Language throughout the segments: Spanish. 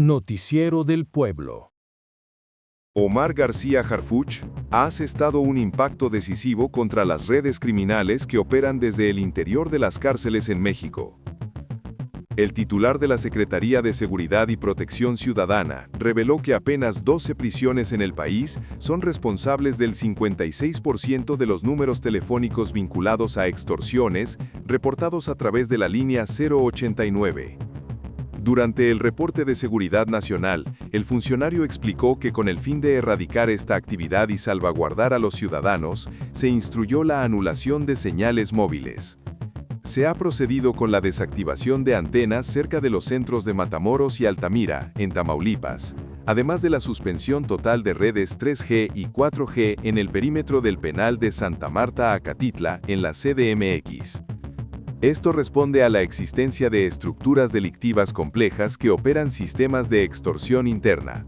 Noticiero del Pueblo. Omar García Harfuch ha asestado un impacto decisivo contra las redes criminales que operan desde el interior de las cárceles en México. El titular de la Secretaría de Seguridad y Protección Ciudadana reveló que apenas 12 prisiones en el país son responsables del 56% de los números telefónicos vinculados a extorsiones reportados a través de la línea 089. Durante el reporte de Seguridad Nacional, el funcionario explicó que con el fin de erradicar esta actividad y salvaguardar a los ciudadanos, se instruyó la anulación de señales móviles. Se ha procedido con la desactivación de antenas cerca de los centros de Matamoros y Altamira, en Tamaulipas, además de la suspensión total de redes 3G y 4G en el perímetro del penal de Santa Marta Acatitla, en la CDMX. Esto responde a la existencia de estructuras delictivas complejas que operan sistemas de extorsión interna.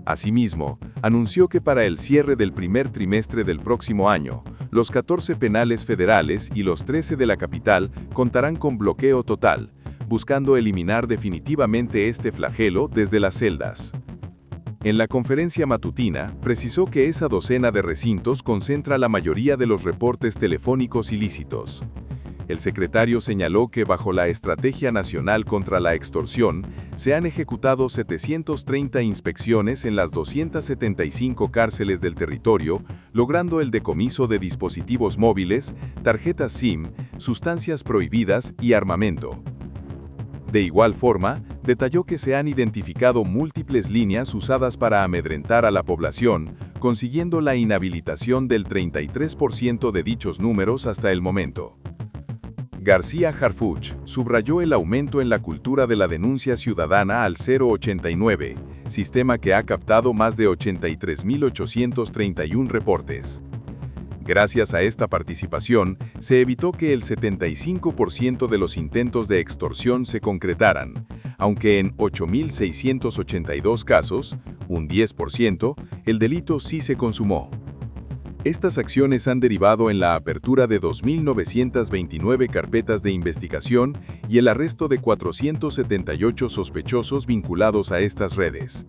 Asimismo, anunció que para el cierre del primer trimestre del próximo año, los 14 penales federales y los 13 de la capital contarán con bloqueo total, buscando eliminar definitivamente este flagelo desde las celdas. En la conferencia matutina, precisó que esa docena de recintos concentra la mayoría de los reportes telefónicos ilícitos. El secretario señaló que bajo la Estrategia Nacional contra la Extorsión, se han ejecutado 730 inspecciones en las 275 cárceles del territorio, logrando el decomiso de dispositivos móviles, tarjetas SIM, sustancias prohibidas y armamento. De igual forma, detalló que se han identificado múltiples líneas usadas para amedrentar a la población, consiguiendo la inhabilitación del 33% de dichos números hasta el momento. García Harfuch subrayó el aumento en la cultura de la denuncia ciudadana al 089, sistema que ha captado más de 83.831 reportes. Gracias a esta participación, se evitó que el 75% de los intentos de extorsión se concretaran, aunque en 8.682 casos, un 10%, el delito sí se consumó. Estas acciones han derivado en la apertura de 2.929 carpetas de investigación y el arresto de 478 sospechosos vinculados a estas redes.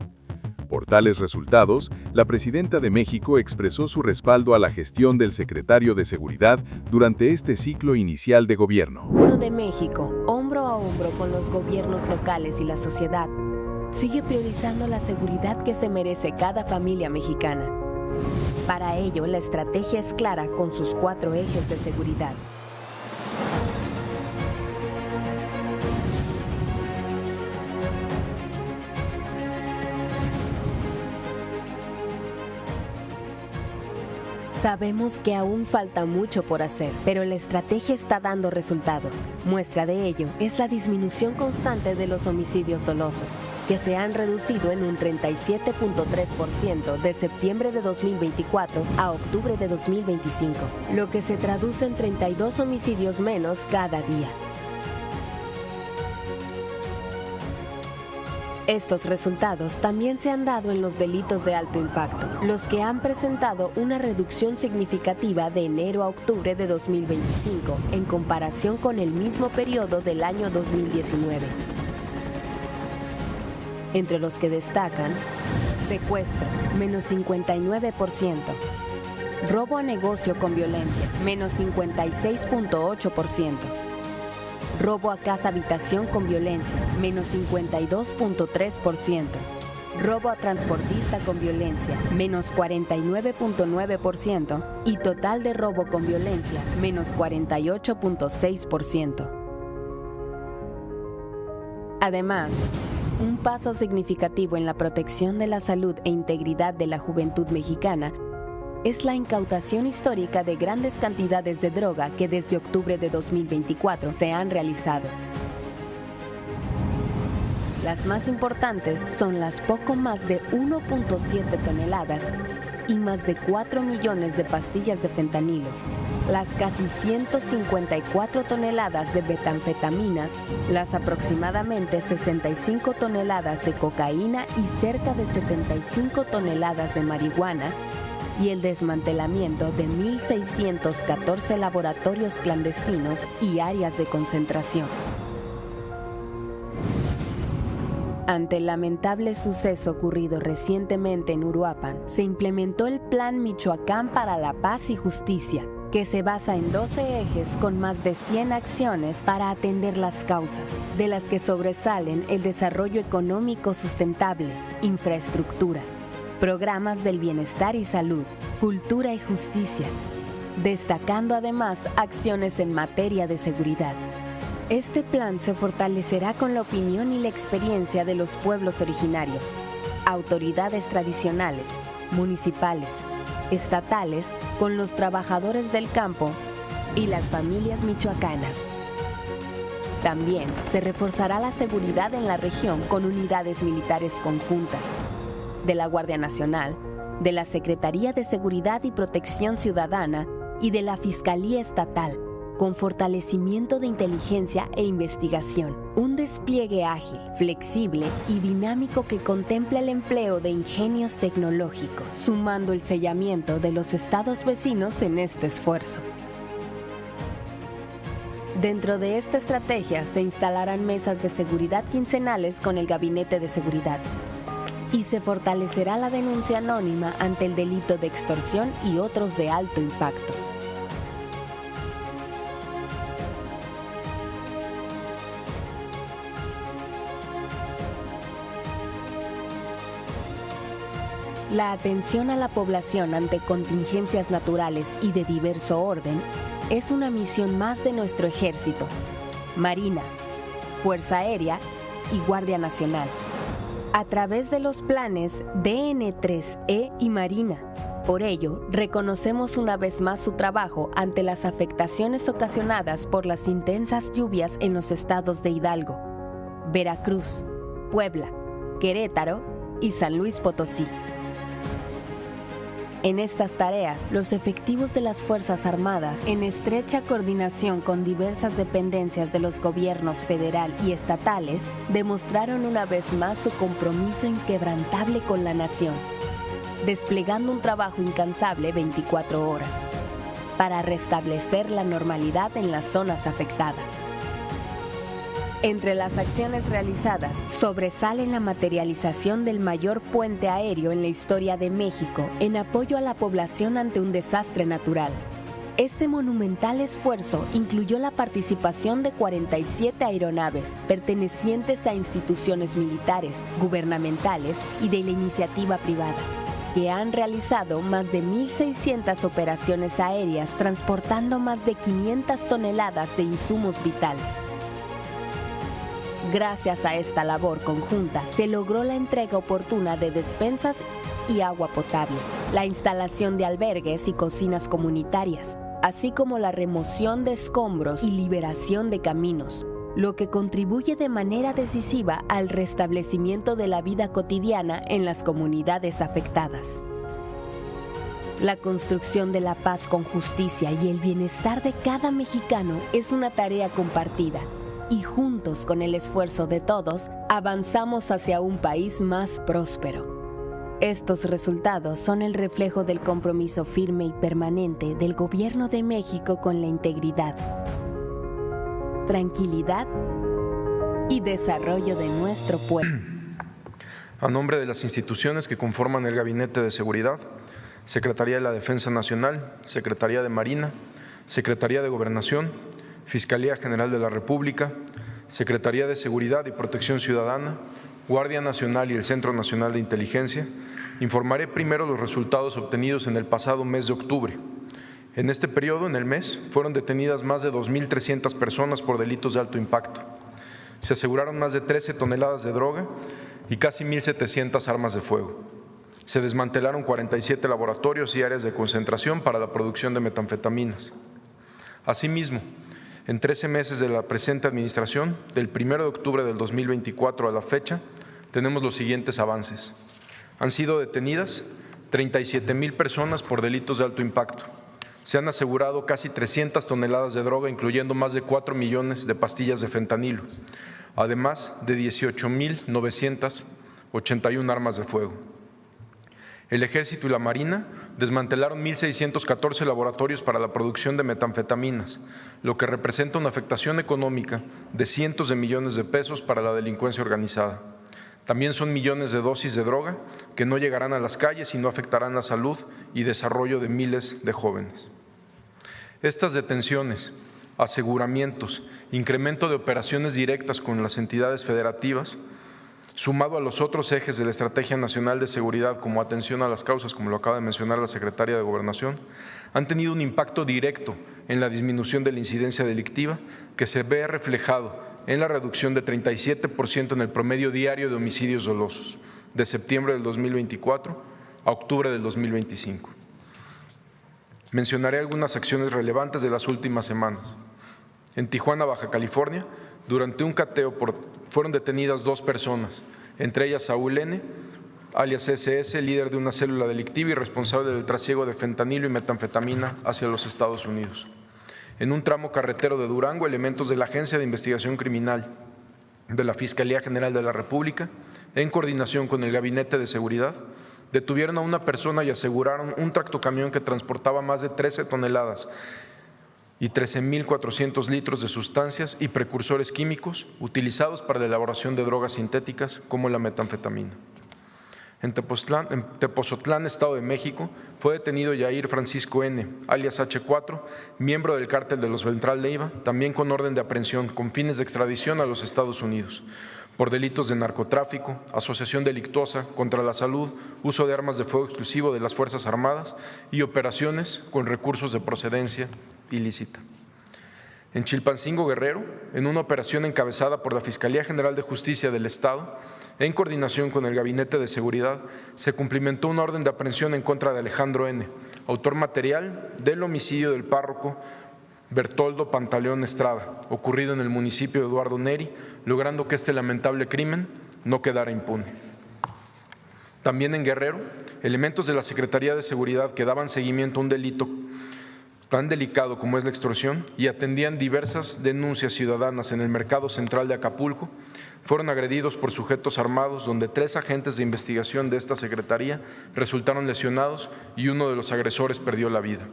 Por tales resultados, la presidenta de México expresó su respaldo a la gestión del secretario de Seguridad durante este ciclo inicial de gobierno. De México, hombro a hombro con los gobiernos locales y la sociedad, sigue priorizando la seguridad que se merece cada familia mexicana. Para ello, la estrategia es clara con sus 4 ejes de seguridad. Sabemos que aún falta mucho por hacer, pero la estrategia está dando resultados. Muestra de ello es la disminución constante de los homicidios dolosos, que se han reducido en un 37.3% de septiembre de 2024 a octubre de 2025, lo que se traduce en 32 homicidios menos cada día. Estos resultados también se han dado en los delitos de alto impacto, los que han presentado una reducción significativa de enero a octubre de 2025 en comparación con el mismo periodo del año 2019. Entre los que destacan, secuestro, menos 59%, robo a negocio con violencia, menos 56.8%, robo a casa-habitación con violencia, menos 52.3%. Robo a transportista con violencia, menos 49.9%. Y total de robo con violencia, menos 48.6%. Además, un paso significativo en la protección de la salud e integridad de la juventud mexicana es la incautación histórica de grandes cantidades de droga que desde octubre de 2024 se han realizado. Las más importantes son las poco más de 1.7 toneladas y más de 4 millones de pastillas de fentanilo, las casi 154 toneladas de metanfetaminas, las aproximadamente 65 toneladas de cocaína y cerca de 75 toneladas de marihuana, y el desmantelamiento de 1.614 laboratorios clandestinos y áreas de concentración. Ante el lamentable suceso ocurrido recientemente en Uruapan, se implementó el Plan Michoacán para la Paz y Justicia, que se basa en 12 ejes con más de 100 acciones para atender las causas, de las que sobresalen el desarrollo económico sustentable, infraestructura, programas del bienestar y salud, cultura y justicia, destacando además acciones en materia de seguridad. Este plan se fortalecerá con la opinión y la experiencia de los pueblos originarios, autoridades tradicionales, municipales, estatales, con los trabajadores del campo y las familias michoacanas. También se reforzará la seguridad en la región con unidades militares conjuntas de la Guardia Nacional, de la Secretaría de Seguridad y Protección Ciudadana y de la Fiscalía Estatal, con fortalecimiento de inteligencia e investigación. Un despliegue ágil, flexible y dinámico que contempla el empleo de ingenios tecnológicos, sumando el sellamiento de los estados vecinos en este esfuerzo. Dentro de esta estrategia se instalarán mesas de seguridad quincenales con el Gabinete de Seguridad y se fortalecerá la denuncia anónima ante el delito de extorsión y otros de alto impacto. La atención a la población ante contingencias naturales y de diverso orden es una misión más de nuestro Ejército, Marina, Fuerza Aérea y Guardia Nacional, a través de los planes DN3E y Marina. Por ello, reconocemos una vez más su trabajo ante las afectaciones ocasionadas por las intensas lluvias en los estados de Hidalgo, Veracruz, Puebla, Querétaro y San Luis Potosí. En estas tareas, los efectivos de las Fuerzas Armadas, en estrecha coordinación con diversas dependencias de los gobiernos federal y estatales, demostraron una vez más su compromiso inquebrantable con la nación, desplegando un trabajo incansable 24 horas para restablecer la normalidad en las zonas afectadas. Entre las acciones realizadas, sobresale la materialización del mayor puente aéreo en la historia de México en apoyo a la población ante un desastre natural. Este monumental esfuerzo incluyó la participación de 47 aeronaves pertenecientes a instituciones militares, gubernamentales y de la iniciativa privada, que han realizado más de 1.600 operaciones aéreas transportando más de 500 toneladas de insumos vitales. Gracias a esta labor conjunta, se logró la entrega oportuna de despensas y agua potable, la instalación de albergues y cocinas comunitarias, así como la remoción de escombros y liberación de caminos, lo que contribuye de manera decisiva al restablecimiento de la vida cotidiana en las comunidades afectadas. La construcción de la paz con justicia y el bienestar de cada mexicano es una tarea compartida, y juntos, con el esfuerzo de todos, avanzamos hacia un país más próspero. Estos resultados son el reflejo del compromiso firme y permanente del Gobierno de México con la integridad, tranquilidad y desarrollo de nuestro pueblo. A nombre de las instituciones que conforman el Gabinete de Seguridad, Secretaría de la Defensa Nacional, Secretaría de Marina, Secretaría de Gobernación, Fiscalía General de la República, Secretaría de Seguridad y Protección Ciudadana, Guardia Nacional y el Centro Nacional de Inteligencia, informaré primero los resultados obtenidos en el pasado mes de octubre. En este periodo, en el mes, fueron detenidas más de 2.300 personas por delitos de alto impacto. Se aseguraron más de 13 toneladas de droga y casi 1.700 armas de fuego. Se desmantelaron 47 laboratorios y áreas de concentración para la producción de metanfetaminas. Asimismo, en 13 meses de la presente administración, del 1 de octubre del 2024 a la fecha, tenemos los siguientes avances. Han sido detenidas 37,000 personas por delitos de alto impacto. Se han asegurado casi 300 toneladas de droga, incluyendo más de 4 millones de pastillas de fentanilo, además de 18,981 armas de fuego. El Ejército y la Marina desmantelaron 1.614 laboratorios para la producción de metanfetaminas, lo que representa una afectación económica de cientos de millones de pesos para la delincuencia organizada. También son millones de dosis de droga que no llegarán a las calles y no afectarán la salud y desarrollo de miles de jóvenes. Estas detenciones, aseguramientos, incremento de operaciones directas con las entidades federativas, sumado a los otros ejes de la Estrategia Nacional de Seguridad, como atención a las causas, como lo acaba de mencionar la Secretaria de Gobernación, han tenido un impacto directo en la disminución de la incidencia delictiva, que se ve reflejado en la reducción de 37% en el promedio diario de homicidios dolosos, de septiembre del 2024 a octubre del 2025. Mencionaré algunas acciones relevantes de las últimas semanas. En Tijuana, Baja California, durante un cateo fueron detenidas 2 personas, entre ellas Saúl N., alias SS, líder de una célula delictiva y responsable del trasiego de fentanilo y metanfetamina hacia los Estados Unidos. En un tramo carretero de Durango, elementos de la Agencia de Investigación Criminal de la Fiscalía General de la República, en coordinación con el Gabinete de Seguridad, detuvieron a una persona y aseguraron un tractocamión que transportaba más de 13 toneladas y 13.400 litros de sustancias y precursores químicos utilizados para la elaboración de drogas sintéticas como la metanfetamina. En Tepozotlán, Estado de México, fue detenido Yair Francisco N., alias H4, miembro del cártel de los Beltrán Leiva, también con orden de aprehensión con fines de extradición a los Estados Unidos, por delitos de narcotráfico, asociación delictuosa contra la salud, uso de armas de fuego exclusivo de las Fuerzas Armadas y operaciones con recursos de procedencia ilícita. En Chilpancingo, Guerrero, en una operación encabezada por la Fiscalía General de Justicia del Estado, en coordinación con el Gabinete de Seguridad, se cumplimentó una orden de aprehensión en contra de Alejandro N., autor material del homicidio del párroco Bertoldo Pantaleón Estrada, ocurrido en el municipio de Eduardo Neri, logrando que este lamentable crimen no quedara impune. También en Guerrero, elementos de la Secretaría de Seguridad que daban seguimiento a un delito tan delicado como es la extorsión y atendían diversas denuncias ciudadanas en el mercado central de Acapulco, fueron agredidos por sujetos armados, donde 3 agentes de investigación de esta secretaría resultaron lesionados y uno de los agresores perdió la vida.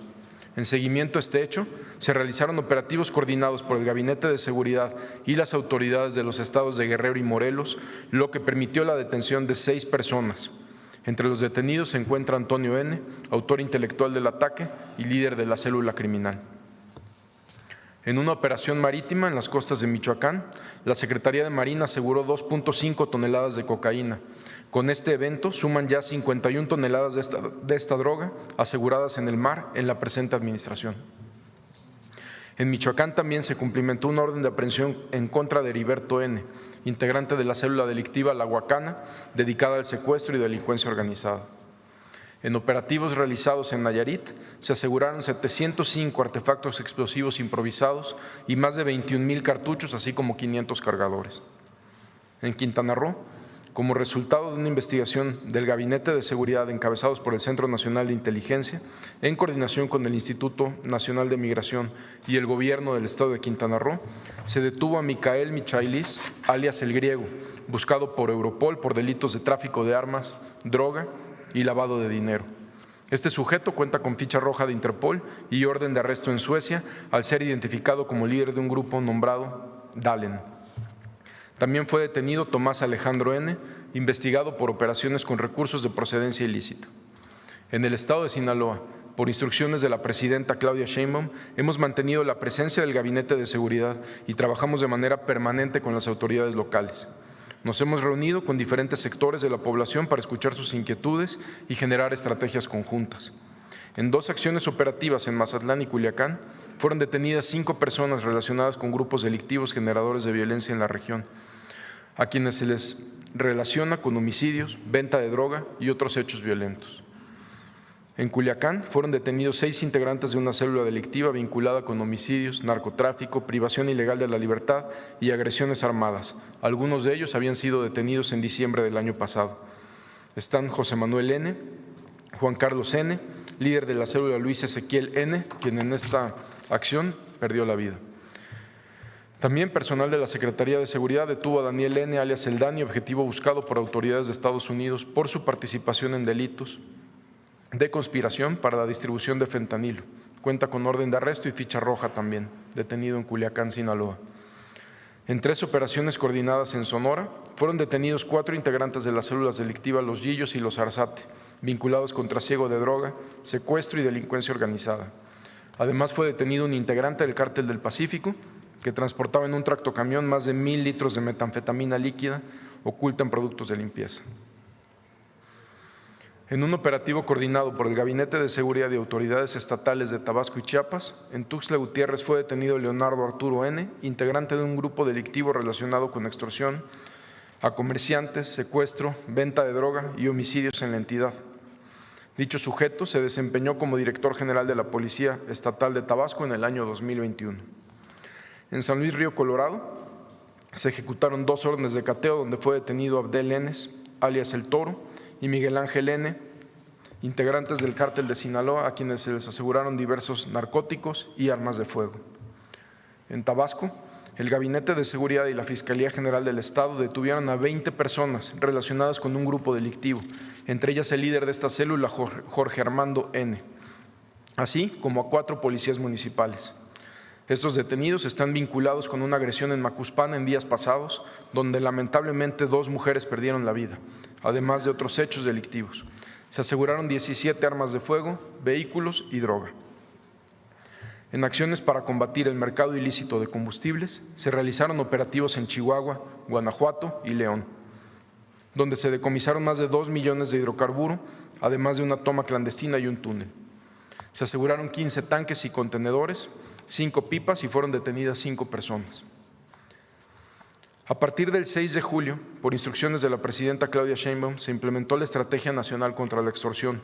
En seguimiento a este hecho, se realizaron operativos coordinados por el Gabinete de Seguridad y las autoridades de los estados de Guerrero y Morelos, lo que permitió la detención de 6 personas. Entre los detenidos se encuentra Antonio N., autor intelectual del ataque y líder de la célula criminal. En una operación marítima en las costas de Michoacán, la Secretaría de Marina aseguró 2.5 toneladas de cocaína. Con este evento suman ya 51 toneladas de esta droga aseguradas en el mar en la presente administración. En Michoacán también se cumplimentó una orden de aprehensión en contra de Heriberto N., integrante de la célula delictiva La Huacana, dedicada al secuestro y delincuencia organizada. En operativos realizados en Nayarit, se aseguraron 705 artefactos explosivos improvisados y más de 21,000 cartuchos, así como 500 cargadores. En Quintana Roo, como resultado de una investigación del Gabinete de Seguridad encabezados por el Centro Nacional de Inteligencia, en coordinación con el Instituto Nacional de Migración y el Gobierno del Estado de Quintana Roo, se detuvo a Micael Michailis, alias El Griego, buscado por Europol por delitos de tráfico de armas, droga y lavado de dinero. Este sujeto cuenta con ficha roja de Interpol y orden de arresto en Suecia al ser identificado como líder de un grupo nombrado Dalen. También fue detenido Tomás Alejandro N., investigado por operaciones con recursos de procedencia ilícita. En el estado de Sinaloa, por instrucciones de la presidenta Claudia Sheinbaum, hemos mantenido la presencia del Gabinete de Seguridad y trabajamos de manera permanente con las autoridades locales. Nos hemos reunido con diferentes sectores de la población para escuchar sus inquietudes y generar estrategias conjuntas. En 2 acciones operativas en Mazatlán y Culiacán, fueron detenidas 5 personas relacionadas con grupos delictivos generadores de violencia en la región, a quienes se les relaciona con homicidios, venta de droga y otros hechos violentos. En Culiacán fueron detenidos 6 integrantes de una célula delictiva vinculada con homicidios, narcotráfico, privación ilegal de la libertad y agresiones armadas. Algunos de ellos habían sido detenidos en diciembre del año pasado. Están José Manuel N., Juan Carlos N., líder de la célula Luis Ezequiel N., quien en esta acción perdió la vida. También personal de la Secretaría de Seguridad detuvo a Daniel N., alias El Dani, objetivo buscado por autoridades de Estados Unidos por su participación en delitos de conspiración para la distribución de fentanilo. Cuenta con orden de arresto y ficha roja también, detenido en Culiacán, Sinaloa. En 3 operaciones coordinadas en Sonora, fueron detenidos 4 integrantes de las células delictivas Los Yillos y Los Arzate, vinculados con trasiego de droga, secuestro y delincuencia organizada. Además, fue detenido un integrante del Cártel del Pacífico que transportaba en un tractocamión más de 1,000 litros de metanfetamina líquida oculta en productos de limpieza. En un operativo coordinado por el Gabinete de Seguridad y autoridades estatales de Tabasco y Chiapas, en Tuxtla Gutiérrez fue detenido Leonardo Arturo N., integrante de un grupo delictivo relacionado con extorsión a comerciantes, secuestro, venta de droga y homicidios en la entidad. Dicho sujeto se desempeñó como director general de la Policía Estatal de Tabasco en el año 2021. En San Luis Río Colorado se ejecutaron 2 órdenes de cateo donde fue detenido Abdel N., alias El Toro, y Miguel Ángel N., integrantes del Cártel de Sinaloa, a quienes se les aseguraron diversos narcóticos y armas de fuego. En Tabasco, el Gabinete de Seguridad y la Fiscalía General del Estado detuvieron a 20 personas relacionadas con un grupo delictivo, entre ellas el líder de esta célula, Jorge Armando N., así como a 4 policías municipales. Estos detenidos están vinculados con una agresión en Macuspana en días pasados, donde lamentablemente 2 mujeres perdieron la vida, además de otros hechos delictivos. Se aseguraron 17 armas de fuego, vehículos y droga. En acciones para combatir el mercado ilícito de combustibles, se realizaron operativos en Chihuahua, Guanajuato y León, donde se decomisaron más de 2 millones de hidrocarburo, además de una toma clandestina y un túnel. Se aseguraron 15 tanques y contenedores, 5 pipas y fueron detenidas 5 personas. A partir del 6 de julio, por instrucciones de la presidenta Claudia Sheinbaum, se implementó la Estrategia Nacional contra la Extorsión.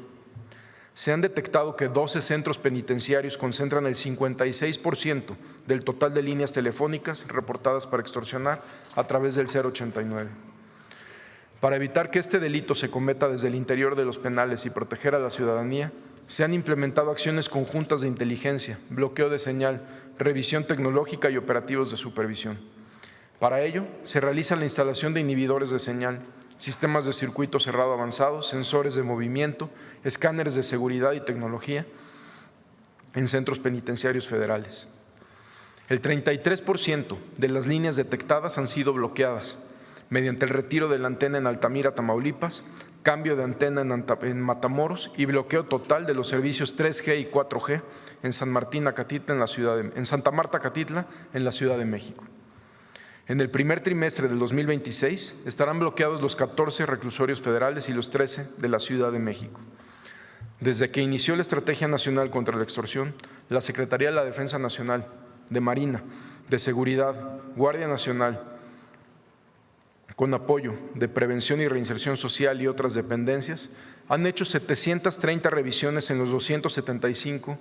Se han detectado que 12 centros penitenciarios concentran el 56% del total de líneas telefónicas reportadas para extorsionar a través del 089. Para evitar que este delito se cometa desde el interior de los penales y proteger a la ciudadanía, se han implementado acciones conjuntas de inteligencia, bloqueo de señal, revisión tecnológica y operativos de supervisión. Para ello, se realiza la instalación de inhibidores de señal, sistemas de circuito cerrado avanzados, sensores de movimiento, escáneres de seguridad y tecnología en centros penitenciarios federales. El 33% de las líneas detectadas han sido bloqueadas mediante el retiro de la antena en Altamira, Tamaulipas, cambio de antena en Matamoros y bloqueo total de los servicios 3G y 4G en San Martín Acatitla, en Santa Marta Acatitla, en la Ciudad de México. En el primer trimestre del 2026 estarán bloqueados los 14 reclusorios federales y los 13 de la Ciudad de México. Desde que inició la Estrategia Nacional contra la Extorsión, la Secretaría de la Defensa Nacional, de Marina, de Seguridad, Guardia Nacional, con apoyo de Prevención y Reinserción Social y otras dependencias, han hecho 730 revisiones en los 275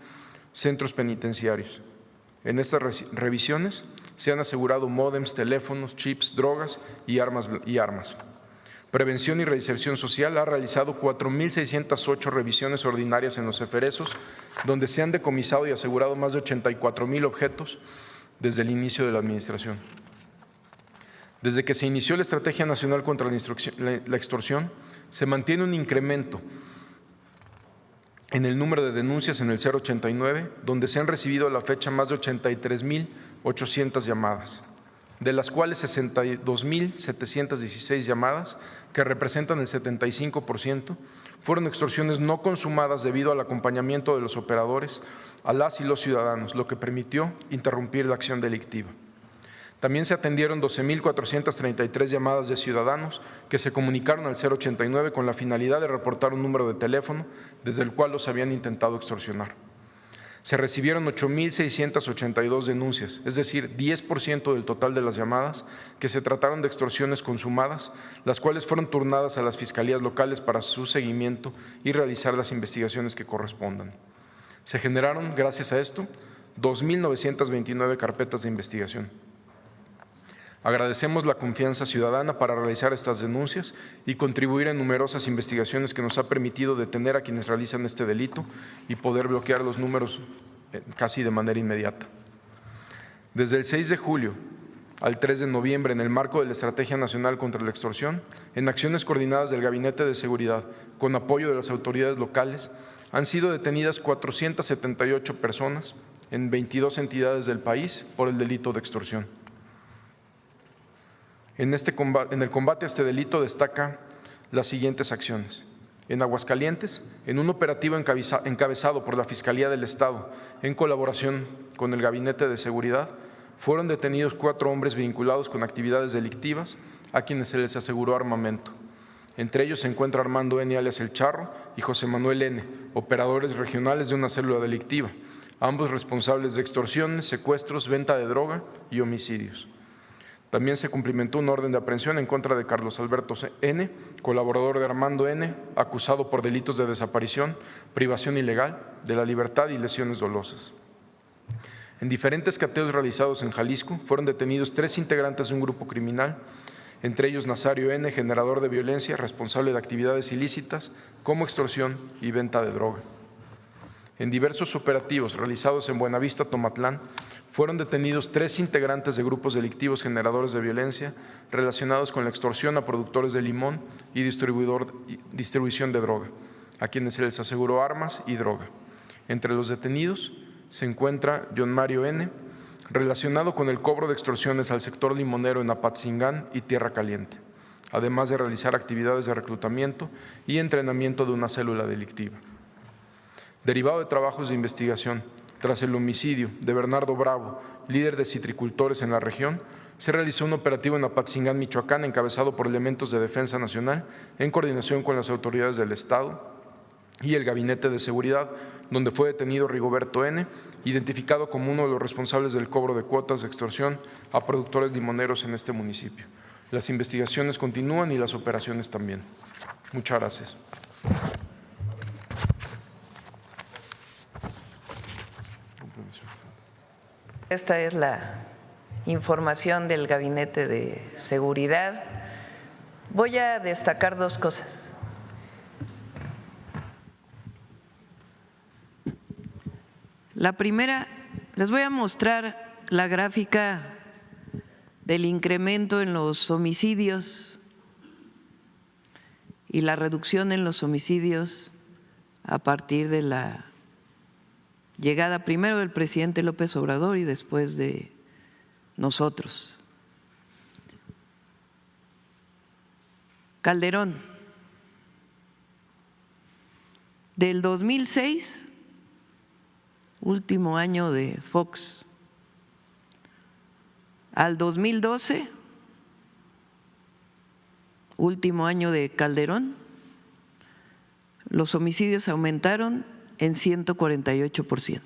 centros penitenciarios. En estas revisiones se han asegurado módems, teléfonos, chips, drogas y armas. Prevención y Reinserción Social ha realizado 4,608 revisiones ordinarias en los eferesos, donde se han decomisado y asegurado más de 84,000 objetos desde el inicio de la administración. Desde que se inició la Estrategia Nacional contra la Extorsión, se mantiene un incremento en el número de denuncias en el 089, donde se han recibido a la fecha más de 83,800 llamadas, de las cuales 62,716 llamadas, que representan el 75%, fueron extorsiones no consumadas debido al acompañamiento de los operadores a las y los ciudadanos, lo que permitió interrumpir la acción delictiva. También se atendieron 12,433 llamadas de ciudadanos que se comunicaron al 089 con la finalidad de reportar un número de teléfono desde el cual los habían intentado extorsionar. Se recibieron 8,682 denuncias, es decir, 10% del total de las llamadas que se trataron de extorsiones consumadas, las cuales fueron turnadas a las fiscalías locales para su seguimiento y realizar las investigaciones que correspondan. Se generaron, gracias a esto, 2,929 carpetas de investigación. Agradecemos la confianza ciudadana para realizar estas denuncias y contribuir en numerosas investigaciones que nos ha permitido detener a quienes realizan este delito y poder bloquear los números casi de manera inmediata. Desde el 6 de julio al 3 de noviembre, en el marco de la Estrategia Nacional contra la Extorsión, en acciones coordinadas del Gabinete de Seguridad, con apoyo de las autoridades locales, han sido detenidas 478 personas en 22 entidades del país por el delito de extorsión. En el combate a este delito destaca las siguientes acciones. En Aguascalientes, en un operativo encabezado por la Fiscalía del Estado en colaboración con el Gabinete de Seguridad, fueron detenidos 4 hombres vinculados con actividades delictivas a quienes se les aseguró armamento. Entre ellos se encuentra Armando N. alias El Charro y José Manuel N., operadores regionales de una célula delictiva, ambos responsables de extorsiones, secuestros, venta de droga y homicidios. También se cumplimentó una orden de aprehensión en contra de Carlos Alberto N., colaborador de Armando N., acusado por delitos de desaparición, privación ilegal de la libertad y lesiones dolosas. En diferentes cateos realizados en Jalisco fueron detenidos 3 integrantes de un grupo criminal, entre ellos Nazario N., generador de violencia, responsable de actividades ilícitas como extorsión y venta de droga. En diversos operativos realizados en Buenavista, Tomatlán, fueron detenidos 3 integrantes de grupos delictivos generadores de violencia relacionados con la extorsión a productores de limón y distribución de droga, a quienes se les aseguró armas y droga. Entre los detenidos se encuentra John Mario N., relacionado con el cobro de extorsiones al sector limonero en Apatzingán y Tierra Caliente, además de realizar actividades de reclutamiento y entrenamiento de una célula delictiva. Derivado de trabajos de investigación, tras el homicidio de Bernardo Bravo, líder de citricultores en la región, se realizó un operativo en Apatzingán, Michoacán, encabezado por elementos de Defensa Nacional en coordinación con las autoridades del Estado y el Gabinete de Seguridad, donde fue detenido Rigoberto N., identificado como uno de los responsables del cobro de cuotas de extorsión a productores limoneros en este municipio. Las investigaciones continúan y las operaciones también. Muchas gracias. Esta es la información del Gabinete de Seguridad. Voy a destacar 2 cosas. La primera, les voy a mostrar la gráfica del incremento en los homicidios y la reducción en los homicidios a partir de la llegada primero del presidente López Obrador y después de nosotros. Calderón, del 2006, último año de Fox, al 2012, último año de Calderón, los homicidios aumentaron en 148%,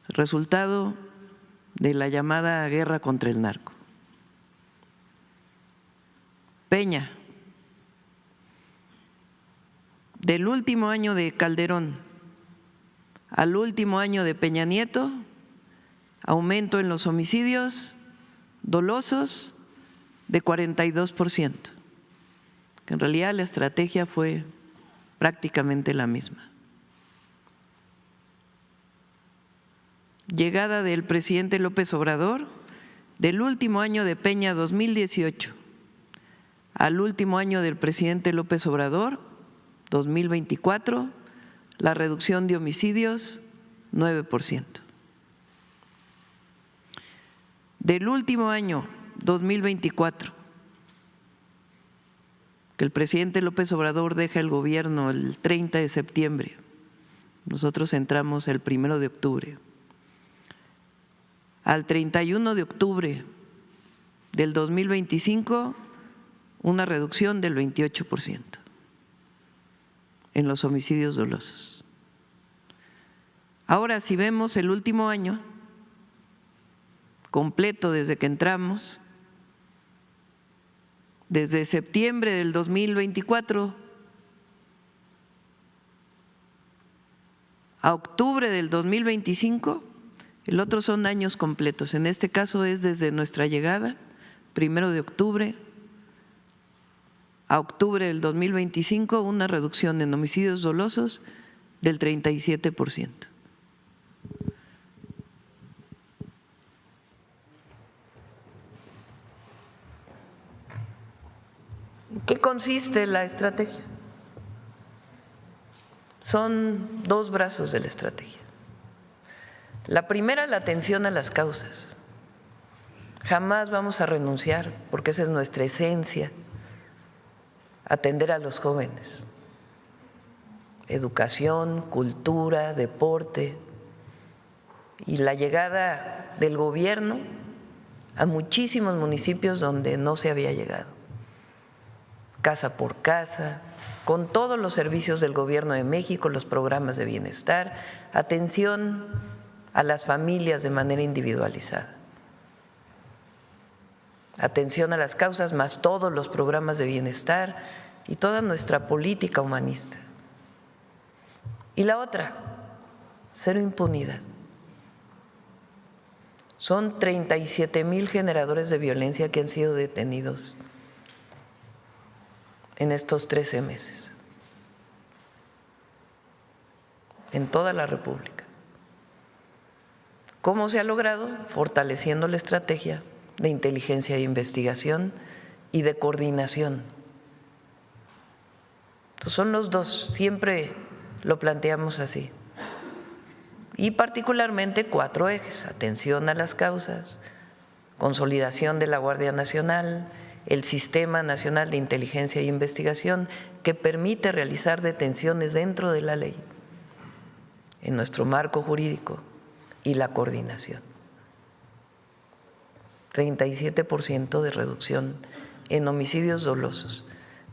resultado de la llamada guerra contra el narco. Peña, del último año de Calderón al último año de Peña Nieto, aumento en los homicidios dolosos de 42%, que en realidad la estrategia fue prácticamente la misma. Llegada del presidente López Obrador, del último año de Peña 2018 al último año del presidente López Obrador 2024, la reducción de homicidios 9%. Del último año 2024, que el presidente López Obrador deja el gobierno el 30 de septiembre, nosotros entramos el 1 de octubre, al 31 de octubre del 2025, una reducción del 28% en los homicidios dolosos. Ahora, si vemos el último año completo desde que entramos, desde septiembre del 2024 a octubre del 2025, el otro son años completos. En este caso es desde nuestra llegada, 1 de octubre a octubre del 2025, una reducción en homicidios dolosos del 37%. ¿En qué consiste la estrategia? Son 2 brazos de la estrategia. La primera, la atención a las causas, Jamás vamos a renunciar, porque esa es nuestra esencia, atender a los jóvenes. Educación, cultura, deporte y la llegada del gobierno a muchísimos municipios donde no se había llegado, casa por casa, con todos los servicios del Gobierno de México, los programas de bienestar, atención a las familias de manera individualizada, atención a las causas, más todos los programas de bienestar y toda nuestra política humanista. Y la otra, cero impunidad. Son 37,000 generadores de violencia que han sido detenidos en estos 13 meses, en toda la República. ¿Cómo se ha logrado? Fortaleciendo la estrategia de inteligencia e investigación y de coordinación. Entonces son los dos, siempre lo planteamos así. Y particularmente 4 ejes: atención a las causas, consolidación de la Guardia Nacional, el Sistema Nacional de Inteligencia e Investigación, que permite realizar detenciones dentro de la ley, en nuestro marco jurídico, y la coordinación. 37% de reducción en homicidios dolosos,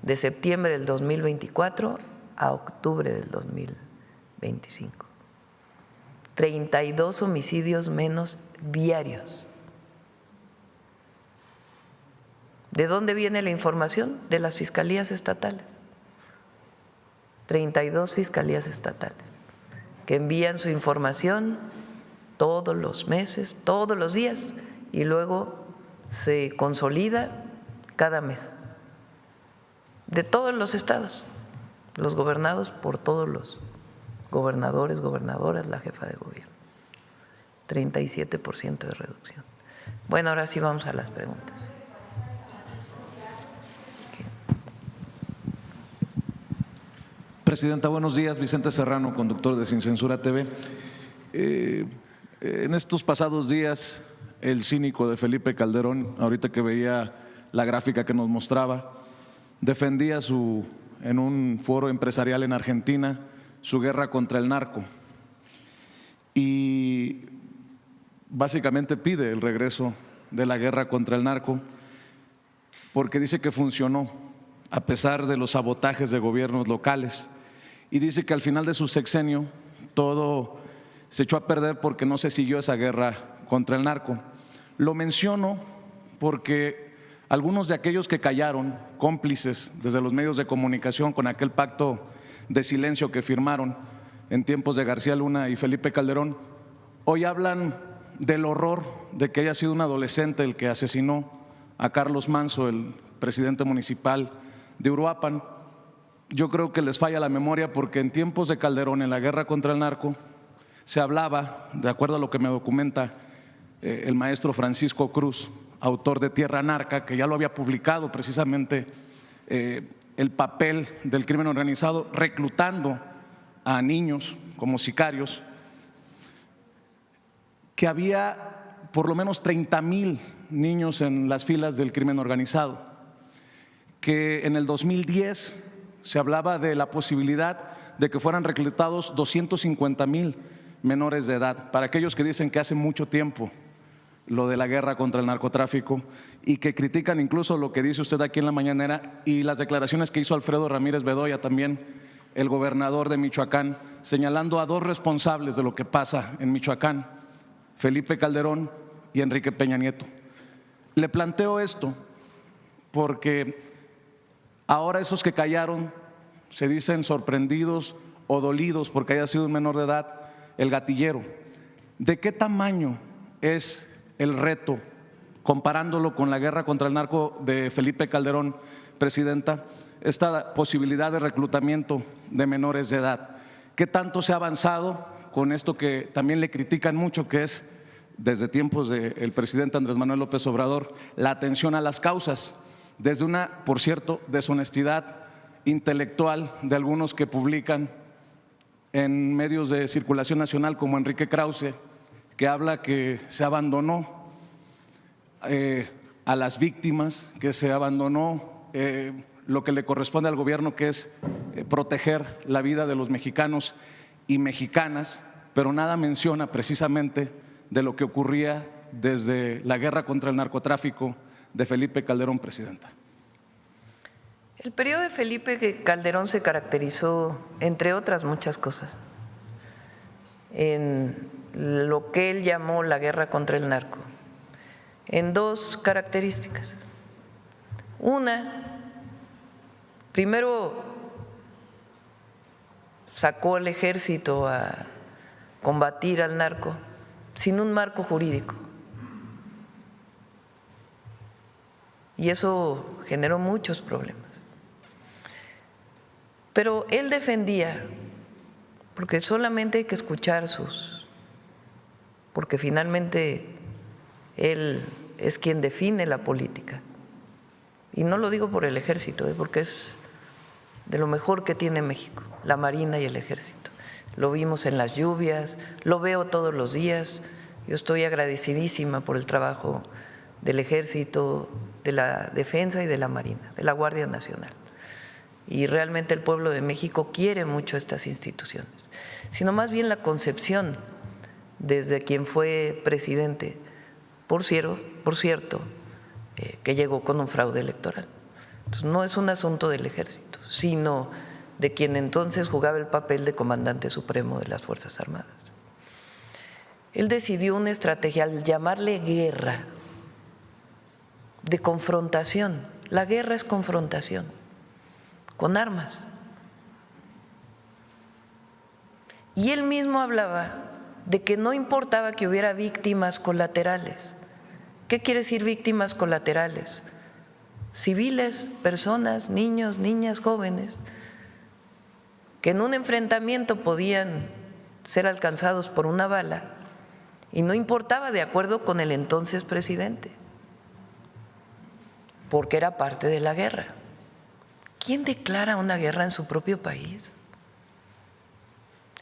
de septiembre del 2024 a octubre del 2025. 32 homicidios menos diarios. ¿De dónde viene la información? De las fiscalías estatales. 32 fiscalías estatales que envían su información todos los meses, todos los días, y luego se consolida cada mes. De todos los estados, los gobernados por todos los gobernadores, gobernadoras, la jefa de gobierno. 37% de reducción. Bueno, ahora sí vamos a las preguntas. Presidenta, buenos días. Vicente Serrano, conductor de Sin Censura TV. En estos pasados días, el cínico de Felipe Calderón, ahorita que veía la gráfica que nos mostraba, defendía en un foro empresarial en Argentina su guerra contra el narco y básicamente pide el regreso de la guerra contra el narco porque dice que funcionó a pesar de los sabotajes de gobiernos locales, y dice que al final de su sexenio todo se echó a perder porque no se siguió esa guerra contra el narco. Lo menciono porque algunos de aquellos que callaron, cómplices desde los medios de comunicación con aquel pacto de silencio que firmaron en tiempos de García Luna y Felipe Calderón, hoy hablan del horror de que haya sido un adolescente el que asesinó a Carlos Manso, el presidente municipal de Uruapan. Yo creo que les falla la memoria porque en tiempos de Calderón, en la guerra contra el narco, se hablaba, de acuerdo a lo que me documenta el maestro Francisco Cruz, autor de Tierra Narca, que ya lo había publicado precisamente, el papel del crimen organizado reclutando a niños como sicarios, que había por lo menos 30,000 niños en las filas del crimen organizado, que en el 2010 se hablaba de la posibilidad de que fueran reclutados 250,000 menores de edad. Para aquellos que dicen que hace mucho tiempo lo de la guerra contra el narcotráfico y que critican incluso lo que dice usted aquí en la mañanera y las declaraciones que hizo Alfredo Ramírez Bedoya, también el gobernador de Michoacán, señalando a 2 responsables de lo que pasa en Michoacán, Felipe Calderón y Enrique Peña Nieto. Le planteo esto porque ahora esos que callaron se dicen sorprendidos o dolidos porque haya sido un menor de edad el gatillero. ¿De qué tamaño es el reto, comparándolo con la guerra contra el narco de Felipe Calderón, Presidenta, esta posibilidad de reclutamiento de menores de edad? ¿Qué tanto se ha avanzado con esto que también le critican mucho, que es, desde tiempos del presidente Andrés Manuel López Obrador, la atención a las causas, desde una, por cierto, deshonestidad intelectual de algunos que publican en medios de circulación nacional como Enrique Krause, que habla que se abandonó a las víctimas, que se abandonó lo que le corresponde al gobierno, que es proteger la vida de los mexicanos y mexicanas, pero nada menciona precisamente de lo que ocurría desde la guerra contra el narcotráfico de Felipe Calderón, presidenta. El periodo de Felipe Calderón se caracterizó, entre otras muchas cosas, en lo que él llamó la guerra contra el narco, en dos características. Una, primero sacó al ejército a combatir al narco sin un marco jurídico. Y eso generó muchos problemas. Pero él defendía, porque solamente hay que escuchar porque finalmente él es quien define la política. Y no lo digo por el ejército, porque es de lo mejor que tiene México, la Marina y el ejército. Lo vimos en las lluvias, lo veo todos los días. Yo estoy agradecidísima por el trabajo del ejército, de la defensa y de la Marina, de la Guardia Nacional. Y realmente el pueblo de México quiere mucho estas instituciones, sino más bien la concepción desde quien fue presidente, por cierto, que llegó con un fraude electoral. Entonces, no es un asunto del ejército, sino de quien entonces jugaba el papel de comandante supremo de las Fuerzas Armadas. Él decidió una estrategia, al llamarle guerra, de confrontación. La guerra es confrontación, con armas. Y él mismo hablaba de que no importaba que hubiera víctimas colaterales. ¿Qué quiere decir víctimas colaterales? Civiles, personas, niños, niñas, jóvenes, que en un enfrentamiento podían ser alcanzados por una bala y no importaba, de acuerdo con el entonces presidente, porque era parte de la guerra. ¿Quién declara una guerra en su propio país?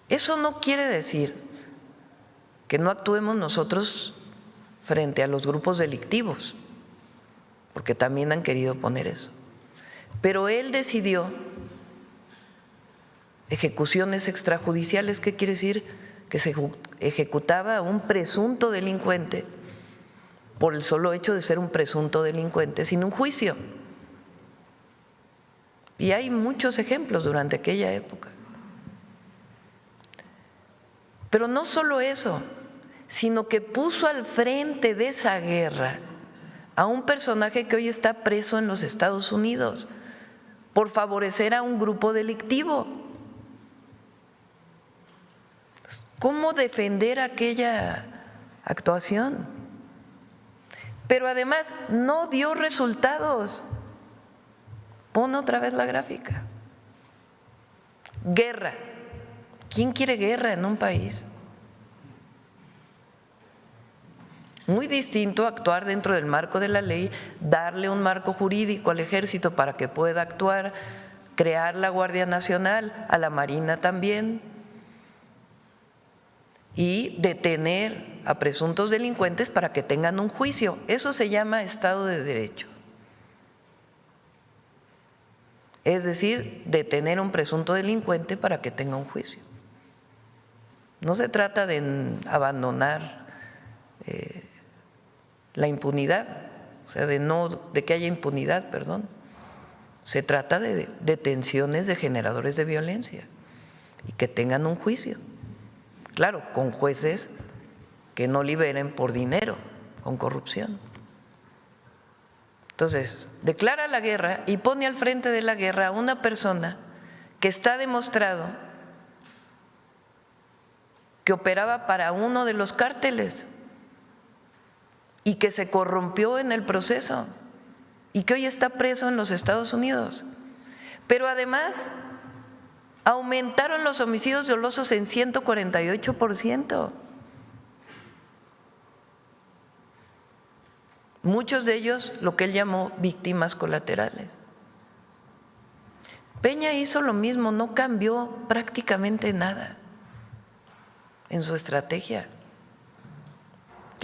Eso no quiere decir que no actuemos nosotros frente a los grupos delictivos, porque también han querido poner eso. Pero él decidió ejecuciones extrajudiciales. ¿Qué quiere decir? Que se ejecutaba a un presunto delincuente por el solo hecho de ser un presunto delincuente sin un juicio. Y hay muchos ejemplos durante aquella época. Pero no solo eso, sino que puso al frente de esa guerra a un personaje que hoy está preso en los Estados Unidos por favorecer a un grupo delictivo. ¿Cómo defender aquella actuación? Pero además no dio resultados. Pon otra vez la gráfica. Guerra. ¿Quién quiere guerra en un país? Muy distinto actuar dentro del marco de la ley, darle un marco jurídico al ejército para que pueda actuar, crear la Guardia Nacional, a la Marina también, y detener a presuntos delincuentes para que tengan un juicio. Eso se llama Estado de Derecho. Es decir, detener a un presunto delincuente para que tenga un juicio. No se trata de abandonar la impunidad, o sea, de que haya impunidad, perdón. Se trata de detenciones de generadores de violencia y que tengan un juicio. Claro, con jueces que no liberen por dinero, con corrupción. Entonces, declara la guerra y pone al frente de la guerra a una persona que está demostrado que operaba para uno de los cárteles y que se corrompió en el proceso y que hoy está preso en los Estados Unidos. Pero además aumentaron los homicidios dolosos en 148%. Muchos de ellos lo que él llamó víctimas colaterales. Peña hizo lo mismo, no cambió prácticamente nada en su estrategia.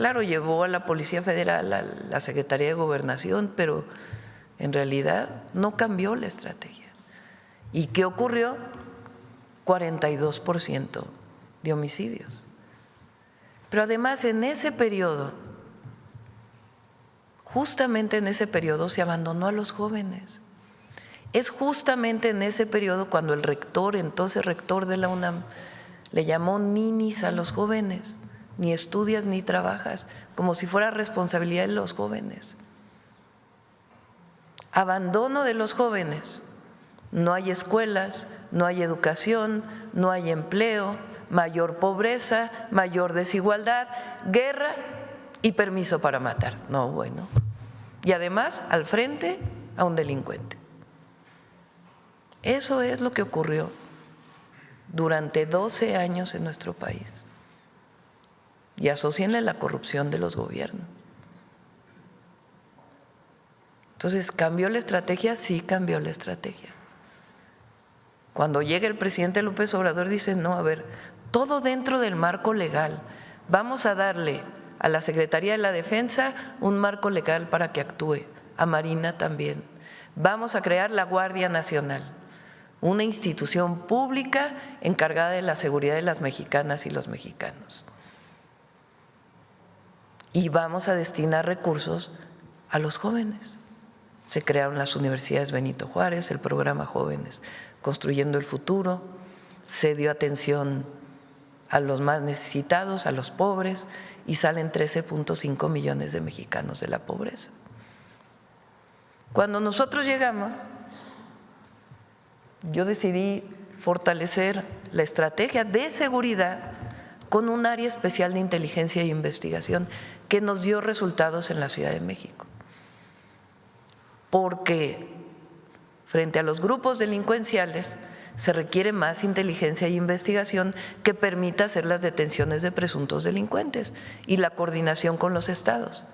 Claro, llevó a la Policía Federal a la Secretaría de Gobernación, pero en realidad no cambió la estrategia. ¿Y qué ocurrió? 42% de homicidios. Pero además en ese periodo, justamente en ese periodo se abandonó a los jóvenes. Es justamente en ese periodo cuando el rector, entonces rector de la UNAM, le llamó ninis a los jóvenes, ni estudias ni trabajas, como si fuera responsabilidad de los jóvenes. Abandono de los jóvenes. No hay escuelas, no hay educación, no hay empleo, mayor pobreza, mayor desigualdad, guerra y permiso para matar. No, bueno. Y además, al frente, a un delincuente. Eso es lo que ocurrió durante 12 años en nuestro país. Y asócienle la corrupción de los gobiernos. Entonces, ¿cambió la estrategia? Sí, cambió la estrategia. Cuando llega el presidente López Obrador dice, no, a ver, todo dentro del marco legal. Vamos a darle a la Secretaría de la Defensa un marco legal para que actúe, a Marina también. Vamos a crear la Guardia Nacional, una institución pública encargada de la seguridad de las mexicanas y los mexicanos. Y vamos a destinar recursos a los jóvenes. Se crearon las universidades Benito Juárez, el programa Jóvenes Construyendo el Futuro, se dio atención a los más necesitados, a los pobres, y salen 13.5 millones de mexicanos de la pobreza. Cuando nosotros llegamos, yo decidí fortalecer la estrategia de seguridad con un área especial de inteligencia e investigación que nos dio resultados en la Ciudad de México. Porque frente a los grupos delincuenciales se requiere más inteligencia e investigación que permita hacer las detenciones de presuntos delincuentes y la coordinación con los estados,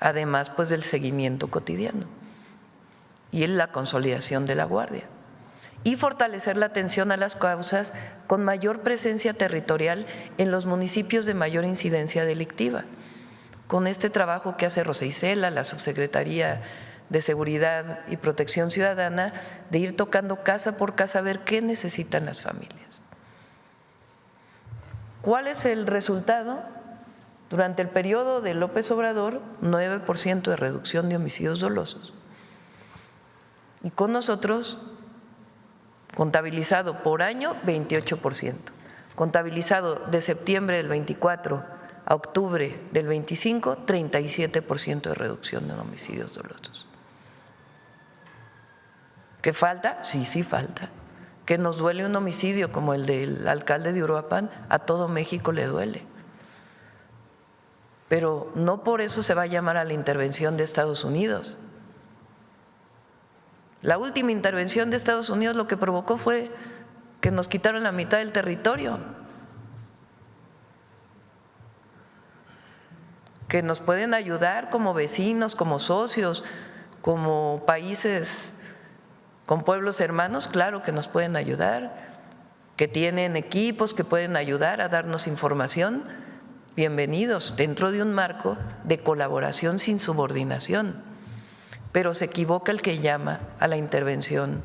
además pues del seguimiento cotidiano y en la consolidación de la guardia, y fortalecer la atención a las causas con mayor presencia territorial en los municipios de mayor incidencia delictiva. Con este trabajo que hace Rosa Isela, la Subsecretaría de Seguridad y Protección Ciudadana, de ir tocando casa por casa a ver qué necesitan las familias. ¿Cuál es el resultado? Durante el periodo de López Obrador, 9% de reducción de homicidios dolosos. Y con nosotros, contabilizado por año, 28%. Contabilizado de septiembre del 24 a octubre del 25, 37% de reducción en homicidios dolosos. ¿Qué falta? Sí, sí falta. Que nos duele un homicidio como el del alcalde de Uruapan, a todo México le duele. Pero no por eso se va a llamar a la intervención de Estados Unidos. La última intervención de Estados Unidos lo que provocó fue que nos quitaron la mitad del territorio. Que nos pueden ayudar como vecinos, como socios, como países con pueblos hermanos, claro que nos pueden ayudar, que tienen equipos que pueden ayudar a darnos información, bienvenidos, dentro de un marco de colaboración sin subordinación. Pero se equivoca el que llama a la intervención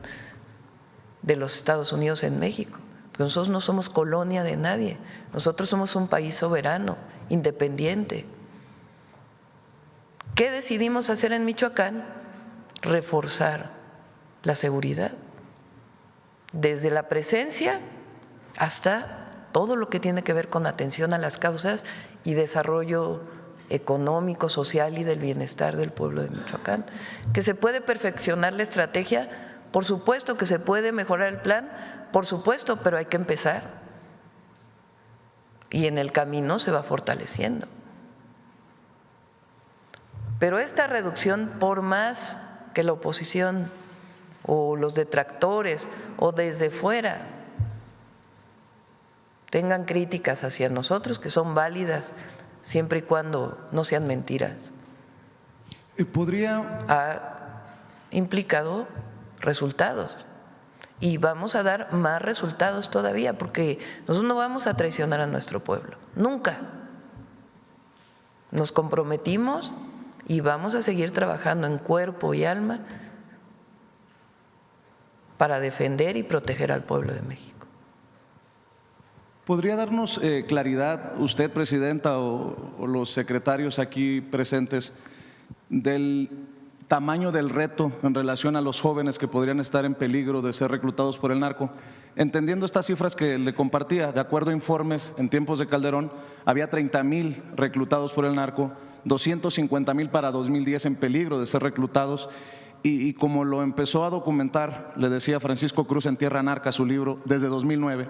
de los Estados Unidos en México, porque nosotros no somos colonia de nadie, nosotros somos un país soberano, independiente. ¿Qué decidimos hacer en Michoacán? Reforzar la seguridad, desde la presencia hasta todo lo que tiene que ver con atención a las causas y desarrollo económico, social y del bienestar del pueblo de Michoacán. ¿Que se puede perfeccionar la estrategia? Por supuesto. ¿Que se puede mejorar el plan? Por supuesto, pero hay que empezar. Y en el camino se va fortaleciendo. Pero esta reducción, por más que la oposición o los detractores o desde fuera tengan críticas hacia nosotros, que son válidas siempre y cuando no sean mentiras, ha implicado resultados y vamos a dar más resultados todavía, porque nosotros no vamos a traicionar a nuestro pueblo, nunca. Nos comprometimos y vamos a seguir trabajando en cuerpo y alma para defender y proteger al pueblo de México. ¿Podría darnos claridad usted, Presidenta, o los secretarios aquí presentes, del tamaño del reto en relación a los jóvenes que podrían estar en peligro de ser reclutados por el narco? Entendiendo estas cifras que le compartía, de acuerdo a informes, en tiempos de Calderón había 30,000 reclutados por el narco, 250,000 para 2010 en peligro de ser reclutados, y como lo empezó a documentar, le decía Francisco Cruz en Tierra Narca, su libro, desde 2009,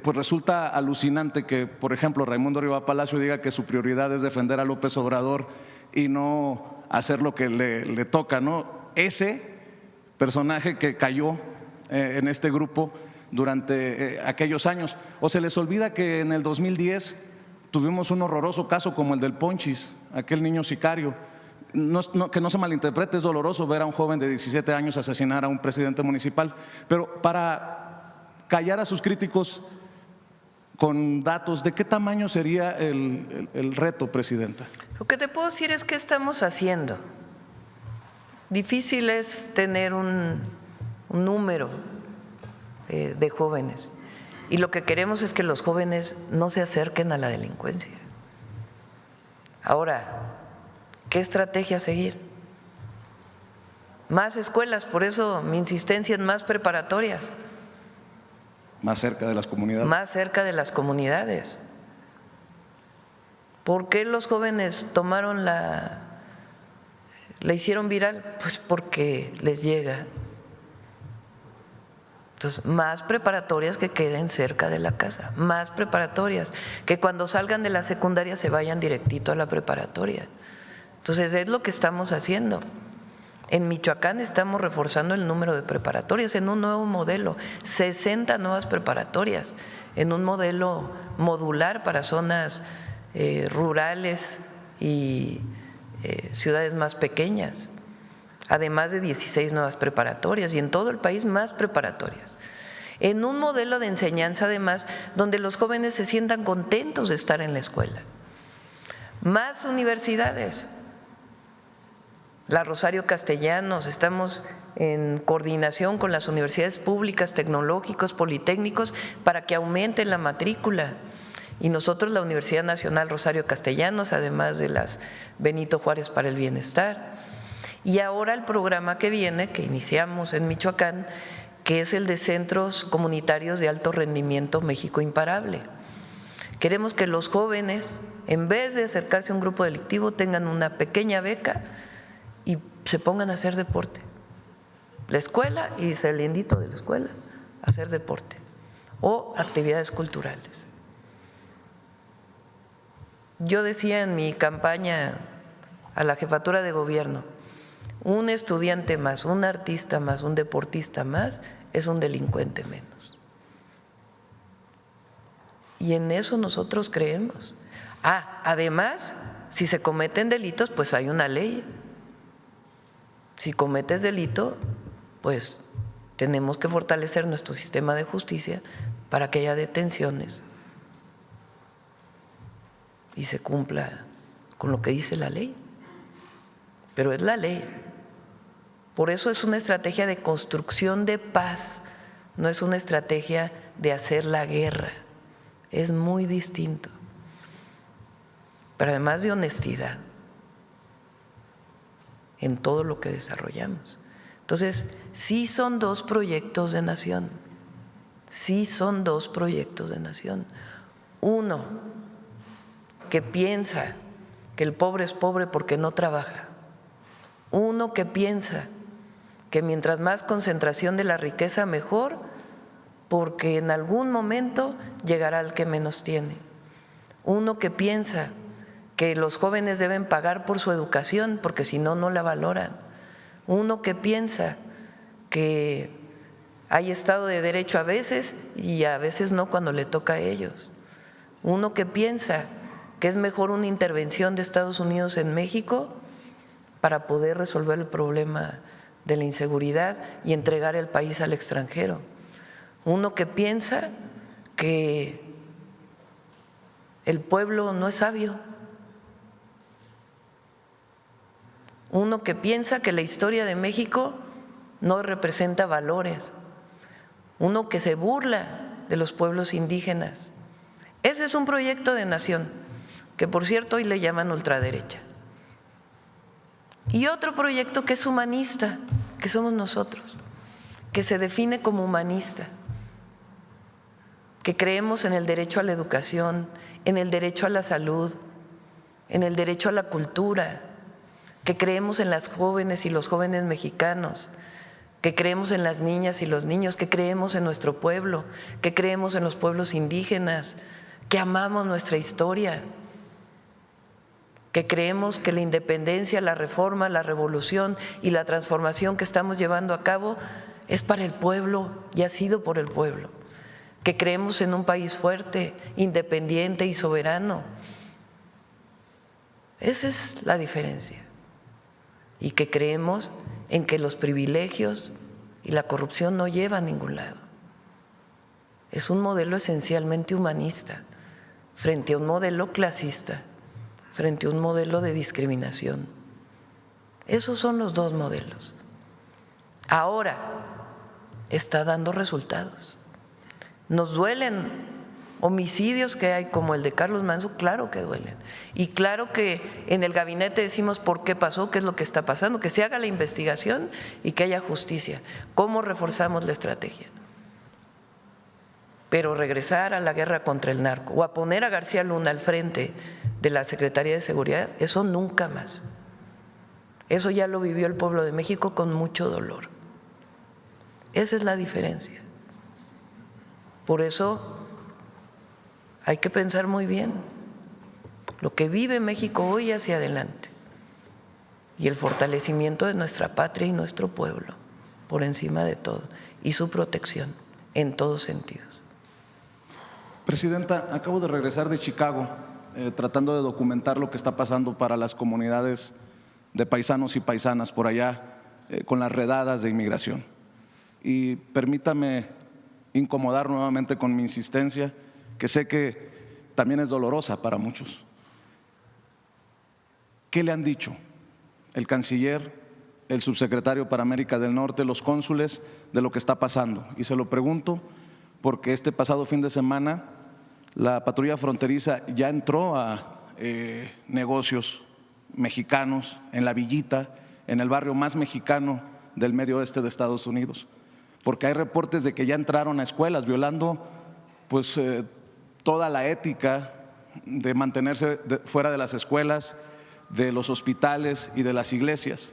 pues resulta alucinante que, por ejemplo, Raimundo Riva Palacio diga que su prioridad es defender a López Obrador y no hacer lo que le toca, ¿no? Ese personaje que cayó en este grupo durante aquellos años. O se les olvida que en el 2010 tuvimos un horroroso caso como el del Ponchis, aquel niño sicario. Que no se malinterprete, es doloroso ver a un joven de 17 años asesinar a un presidente municipal, pero para callar a sus críticos con datos, ¿de qué tamaño sería el reto, Presidenta? Lo que te puedo decir es qué estamos haciendo. Difícil es tener un número de jóvenes, y lo que queremos es que los jóvenes no se acerquen a la delincuencia. Ahora, ¿qué estrategia seguir? Más escuelas, por eso mi insistencia en más preparatorias. Más cerca de las comunidades. Más cerca de las comunidades. ¿Por qué los jóvenes tomaron la hicieron viral? Pues porque les llega. Entonces, más preparatorias que queden cerca de la casa, más preparatorias, que cuando salgan de la secundaria se vayan directito a la preparatoria. Entonces, es lo que estamos haciendo. En Michoacán estamos reforzando el número de preparatorias en un nuevo modelo, 60 nuevas preparatorias, en un modelo modular para zonas rurales y ciudades más pequeñas, además de 16 nuevas preparatorias, y en todo el país más preparatorias. En un modelo de enseñanza, además, donde los jóvenes se sientan contentos de estar en la escuela. Más universidades. La Rosario Castellanos, estamos en coordinación con las universidades públicas, tecnológicos, politécnicos, para que aumenten la matrícula. Y nosotros, la Universidad Nacional Rosario Castellanos, además de las Benito Juárez para el Bienestar. Y ahora el programa que viene, que iniciamos en Michoacán, que es el de Centros Comunitarios de Alto Rendimiento México Imparable. Queremos que los jóvenes, en vez de acercarse a un grupo delictivo, tengan una pequeña beca y se pongan a hacer deporte. La escuela, y saliendito de la escuela, hacer deporte o actividades culturales. Yo decía en mi campaña a la jefatura de gobierno, un estudiante más, un artista más, un deportista más, es un delincuente menos. Y en eso nosotros creemos. Además, si se cometen delitos, pues hay una ley. Si cometes delito, pues tenemos que fortalecer nuestro sistema de justicia para que haya detenciones y se cumpla con lo que dice la ley. Pero es la ley. Por eso es una estrategia de construcción de paz, no es una estrategia de hacer la guerra. Es muy distinto. Pero además de honestidad en todo lo que desarrollamos. Entonces, sí son dos proyectos de nación, sí son dos proyectos de nación. Uno, que piensa que el pobre es pobre porque no trabaja. Uno que piensa que mientras más concentración de la riqueza mejor, porque en algún momento llegará el que menos tiene. Uno que piensa que los jóvenes deben pagar por su educación porque si no, no la valoran. Uno que piensa que hay Estado de Derecho a veces y a veces no cuando le toca a ellos. Uno que piensa que es mejor una intervención de Estados Unidos en México para poder resolver el problema de la inseguridad y entregar el país al extranjero. Uno que piensa que el pueblo no es sabio uno que piensa que la historia de México no representa valores, uno que se burla de los pueblos indígenas. Ese es un proyecto de nación, que por cierto hoy le llaman ultraderecha. Y otro proyecto que es humanista, que somos nosotros, que se define como humanista, que creemos en el derecho a la educación, en el derecho a la salud, en el derecho a la cultura, que creemos en las jóvenes y los jóvenes mexicanos, que creemos en las niñas y los niños, que creemos en nuestro pueblo, que creemos en los pueblos indígenas, que amamos nuestra historia, que creemos que la independencia, la reforma, la revolución y la transformación que estamos llevando a cabo es para el pueblo y ha sido por el pueblo, que creemos en un país fuerte, independiente y soberano. Esa es la diferencia. Y que creemos en que los privilegios y la corrupción no llevan a ningún lado. Es un modelo esencialmente humanista frente a un modelo clasista, frente a un modelo de discriminación. Esos son los dos modelos. Ahora está dando resultados. Nos duelen homicidios que hay como el de Carlos Manzo, claro que duelen. Y claro que en el gabinete decimos por qué pasó, qué es lo que está pasando, que se haga la investigación y que haya justicia. ¿Cómo reforzamos la estrategia? Pero regresar a la guerra contra el narco o a poner a García Luna al frente de la Secretaría de Seguridad, eso nunca más. Eso ya lo vivió el pueblo de México con mucho dolor. Esa es la diferencia. Por eso hay que pensar muy bien lo que vive México hoy hacia adelante y el fortalecimiento de nuestra patria y nuestro pueblo por encima de todo y su protección en todos sentidos. Presidenta, acabo de regresar de Chicago tratando de documentar lo que está pasando para las comunidades de paisanos y paisanas por allá con las redadas de inmigración. Y permítame incomodar nuevamente con mi insistencia, que sé que también es dolorosa para muchos. ¿Qué le han dicho el canciller, el subsecretario para América del Norte, los cónsules de lo que está pasando? Y se lo pregunto porque este pasado fin de semana la patrulla fronteriza ya entró a negocios mexicanos en La Villita, en el barrio más mexicano del medio oeste de Estados Unidos, porque hay reportes de que ya entraron a escuelas violando pues toda la ética de mantenerse fuera de las escuelas, de los hospitales y de las iglesias.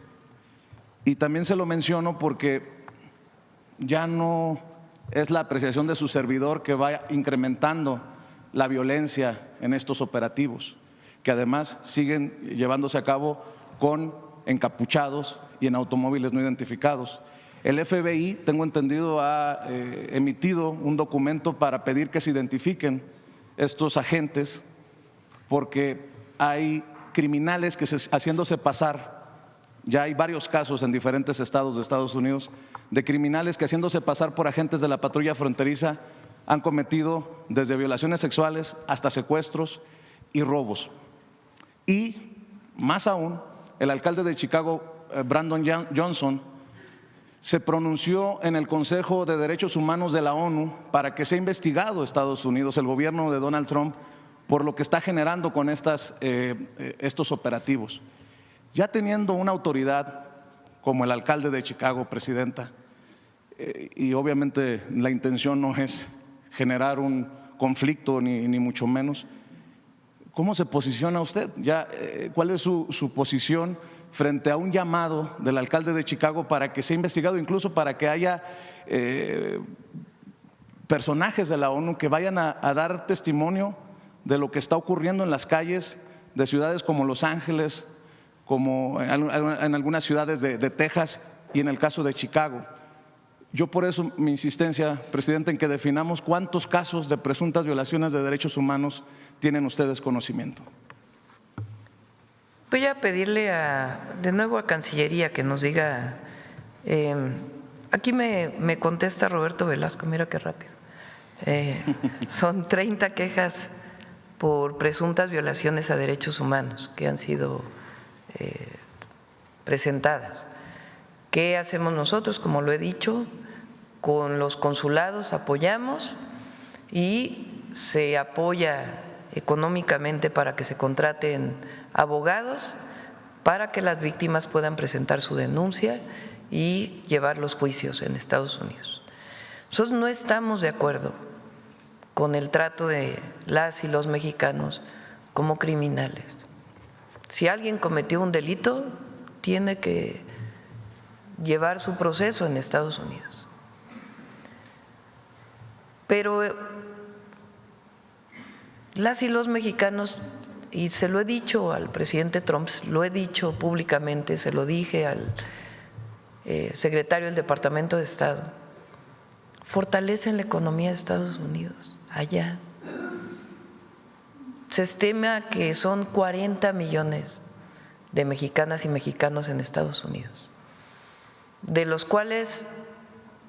Y también se lo menciono porque ya no es la apreciación de su servidor que va incrementando la violencia en estos operativos, que además siguen llevándose a cabo con encapuchados y en automóviles no identificados. El FBI, tengo entendido, ha emitido un documento para pedir que se identifiquen estos agentes porque hay criminales que haciéndose pasar, ya hay varios casos en diferentes estados de Estados Unidos, de criminales que haciéndose pasar por agentes de la patrulla fronteriza han cometido desde violaciones sexuales hasta secuestros y robos. Y más aún, el alcalde de Chicago, Brandon Johnson, se pronunció en el Consejo de Derechos Humanos de la ONU para que sea investigado Estados Unidos, el gobierno de Donald Trump, por lo que está generando con estos operativos. Ya teniendo una autoridad como el alcalde de Chicago, presidenta, y obviamente la intención no es generar un conflicto ni mucho menos, ¿cómo se posiciona usted? ¿Cuál es su posición frente a un llamado del alcalde de Chicago para que sea investigado, incluso para que haya personajes de la ONU que vayan a dar testimonio de lo que está ocurriendo en las calles de ciudades como Los Ángeles, como en algunas ciudades de Texas y en el caso de Chicago? Yo por eso mi insistencia, presidente, en que definamos cuántos casos de presuntas violaciones de derechos humanos tienen ustedes conocimiento. Voy a pedirle de nuevo a Cancillería que nos diga, aquí me contesta Roberto Velasco, mira qué rápido, son 30 quejas por presuntas violaciones a derechos humanos que han sido presentadas. ¿Qué hacemos nosotros? Como lo he dicho, con los consulados apoyamos y se apoya económicamente para que se contraten abogados para que las víctimas puedan presentar su denuncia y llevar los juicios en Estados Unidos. Nosotros no estamos de acuerdo con el trato de las y los mexicanos como criminales. Si alguien cometió un delito, tiene que llevar su proceso en Estados Unidos. Pero las y los mexicanos, y se lo he dicho al presidente Trump, lo he dicho públicamente, se lo dije al secretario del Departamento de Estado, fortalecen la economía de Estados Unidos, allá. Se estima que son 40 millones de mexicanas y mexicanos en Estados Unidos, de los cuales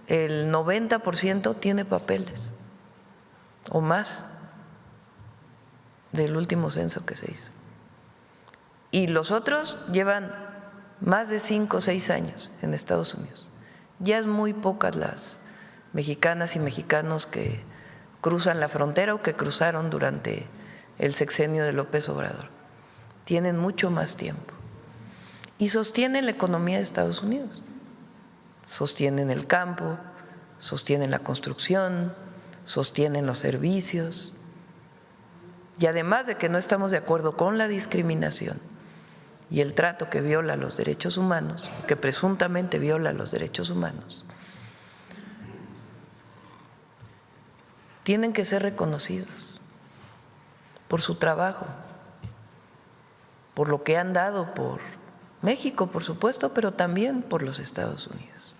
el 90% tiene papeles o más del último censo que se hizo. Y los otros llevan más de 5 o 6 años en Estados Unidos. Ya es muy pocas las mexicanas y mexicanos que cruzan la frontera o que cruzaron durante el sexenio de López Obrador. Tienen mucho más tiempo y sostienen la economía de Estados Unidos. Sostienen el campo, sostienen la construcción, sostienen los servicios. Y además de que no estamos de acuerdo con la discriminación y el trato que viola los derechos humanos, que presuntamente viola los derechos humanos, tienen que ser reconocidos por su trabajo, por lo que han dado por México, por supuesto, pero también por los Estados Unidos.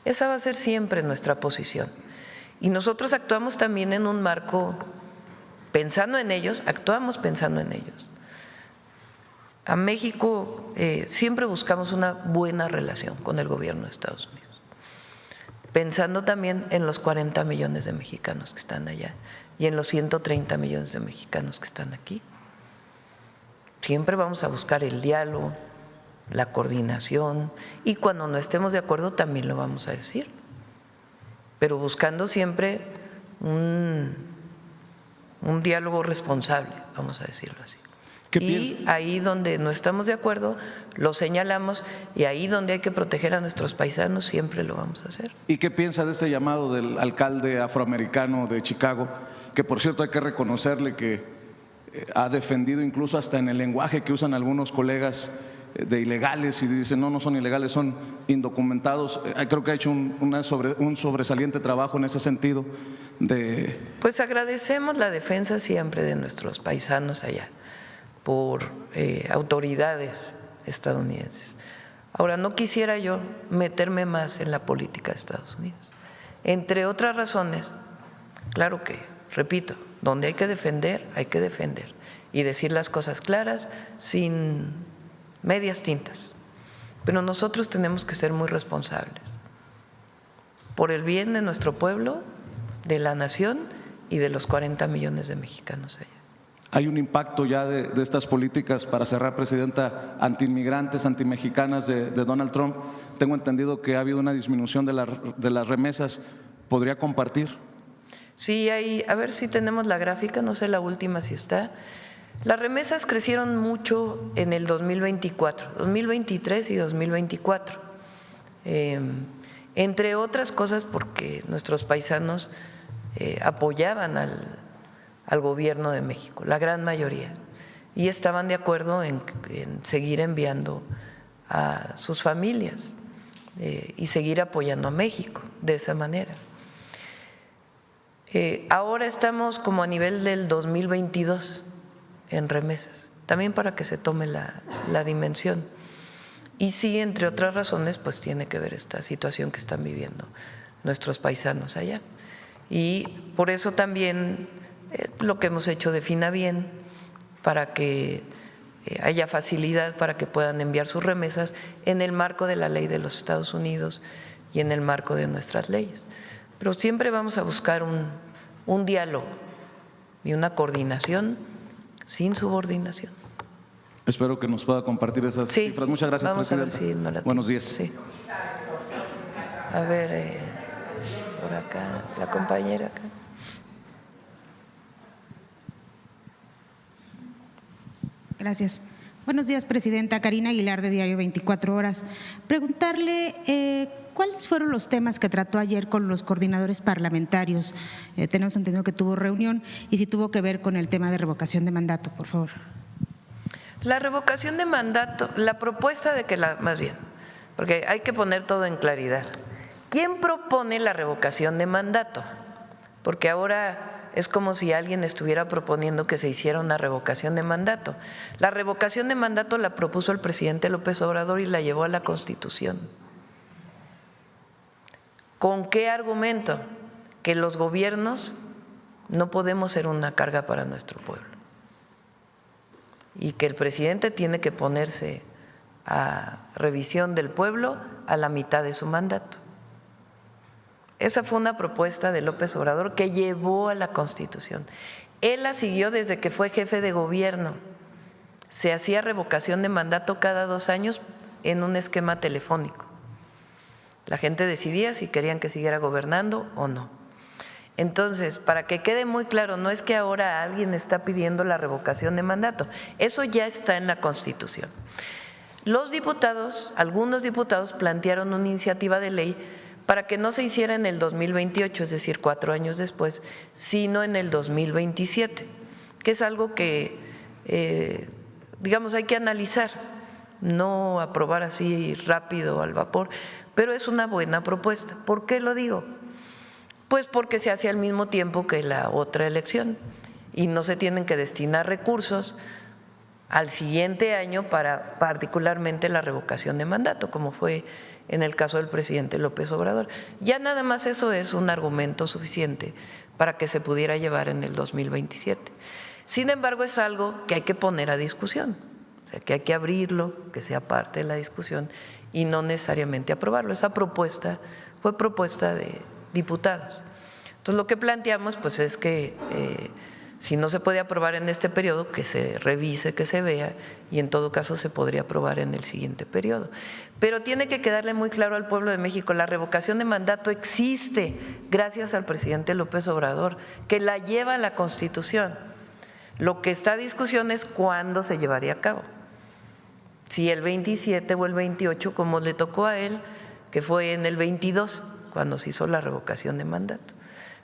Esa va a ser siempre nuestra posición. Y nosotros actuamos también en un marco pensando en ellos, actuamos pensando en ellos. A México siempre buscamos una buena relación con el gobierno de Estados Unidos, pensando también en los 40 millones de mexicanos que están allá y en los 130 millones de mexicanos que están aquí. Siempre vamos a buscar el diálogo, la coordinación, y cuando no estemos de acuerdo también lo vamos a decir, pero buscando siempre un diálogo responsable, vamos a decirlo así. Y ahí donde no estamos de acuerdo, lo señalamos, y ahí donde hay que proteger a nuestros paisanos, siempre lo vamos a hacer. ¿Y qué piensa de este llamado del alcalde afroamericano de Chicago, que por cierto hay que reconocerle que ha defendido incluso hasta en el lenguaje que usan algunos colegas de ilegales, y dicen no son ilegales, son indocumentados? Creo que ha hecho un sobresaliente trabajo en ese sentido. Pues agradecemos la defensa siempre de nuestros paisanos allá por autoridades estadounidenses. Ahora, no quisiera yo meterme más en la política de Estados Unidos. Entre otras razones, claro que, repito, donde hay que defender y decir las cosas claras, sin medias tintas. Pero nosotros tenemos que ser muy responsables por el bien de nuestro pueblo, de la nación y de los 40 millones de mexicanos allá. ¿Hay un impacto ya de estas políticas, para cerrar, Presidenta, antiinmigrantes, antimexicanas de Donald Trump? Tengo entendido que ha habido una disminución de las remesas. ¿Podría compartir? Sí, a ver si tenemos la gráfica, no sé la última si está. Las remesas crecieron mucho en el 2024, 2023 y 2024, entre otras cosas porque nuestros paisanos apoyaban al gobierno de México, la gran mayoría, y estaban de acuerdo en seguir enviando a sus familias y seguir apoyando a México de esa manera. Ahora estamos como a nivel del 2022 en remesas, también para que se tome la dimensión. Y sí, entre otras razones, pues tiene que ver esta situación que están viviendo nuestros paisanos allá. Y por eso también lo que hemos hecho de Finabién, para que haya facilidad para que puedan enviar sus remesas en el marco de la ley de los Estados Unidos y en el marco de nuestras leyes. Pero siempre vamos a buscar un diálogo y una coordinación sin subordinación. Espero que nos pueda compartir esas Sí, cifras. Muchas gracias, vamos presidenta. A ver si no la Buenos días. Sí. A ver, por acá, la compañera acá. Gracias. Buenos días, presidenta. Karina Aguilar, de Diario 24 Horas. Preguntarle cuáles fueron los temas que trató ayer con los coordinadores parlamentarios. Tenemos entendido que tuvo reunión y si tuvo que ver con el tema de revocación de mandato, por favor. La revocación de mandato, la propuesta de que más bien, porque hay que poner todo en claridad. ¿Quién propone la revocación de mandato? Porque ahora es como si alguien estuviera proponiendo que se hiciera una revocación de mandato. La revocación de mandato la propuso el presidente López Obrador y la llevó a la Constitución. ¿Con qué argumento? Que los gobiernos no podemos ser una carga para nuestro pueblo y que el presidente tiene que ponerse a revisión del pueblo a la mitad de su mandato. Esa fue una propuesta de López Obrador que llevó a la Constitución. Él la siguió desde que fue jefe de gobierno. Se hacía revocación de mandato cada 2 años en un esquema telefónico. La gente decidía si querían que siguiera gobernando o no. Entonces, para que quede muy claro, no es que ahora alguien está pidiendo la revocación de mandato, eso ya está en la Constitución. Los diputados, algunos diputados plantearon una iniciativa de ley para que no se hiciera en el 2028, es decir, 4 años después, sino en el 2027, que es algo que, digamos, hay que analizar, no aprobar así rápido al vapor, pero es una buena propuesta. ¿Por qué lo digo? Pues porque se hace al mismo tiempo que la otra elección y no se tienen que destinar recursos al siguiente año para particularmente la revocación de mandato, como fue en el caso del presidente López Obrador. Ya nada más eso es un argumento suficiente para que se pudiera llevar en el 2027. Sin embargo, es algo que hay que poner a discusión, o sea, que hay que abrirlo, que sea parte de la discusión y no necesariamente aprobarlo. Esa propuesta fue propuesta de diputados. Entonces, lo que planteamos pues es que si no se puede aprobar en este periodo, que se revise, que se vea y en todo caso se podría aprobar en el siguiente periodo. Pero tiene que quedarle muy claro al pueblo de México, la revocación de mandato existe gracias al presidente López Obrador, que la lleva a la Constitución. Lo que está a discusión es cuándo se llevaría a cabo. Si el 27 o el 28, como le tocó a él, que fue en el 22, cuando se hizo la revocación de mandato.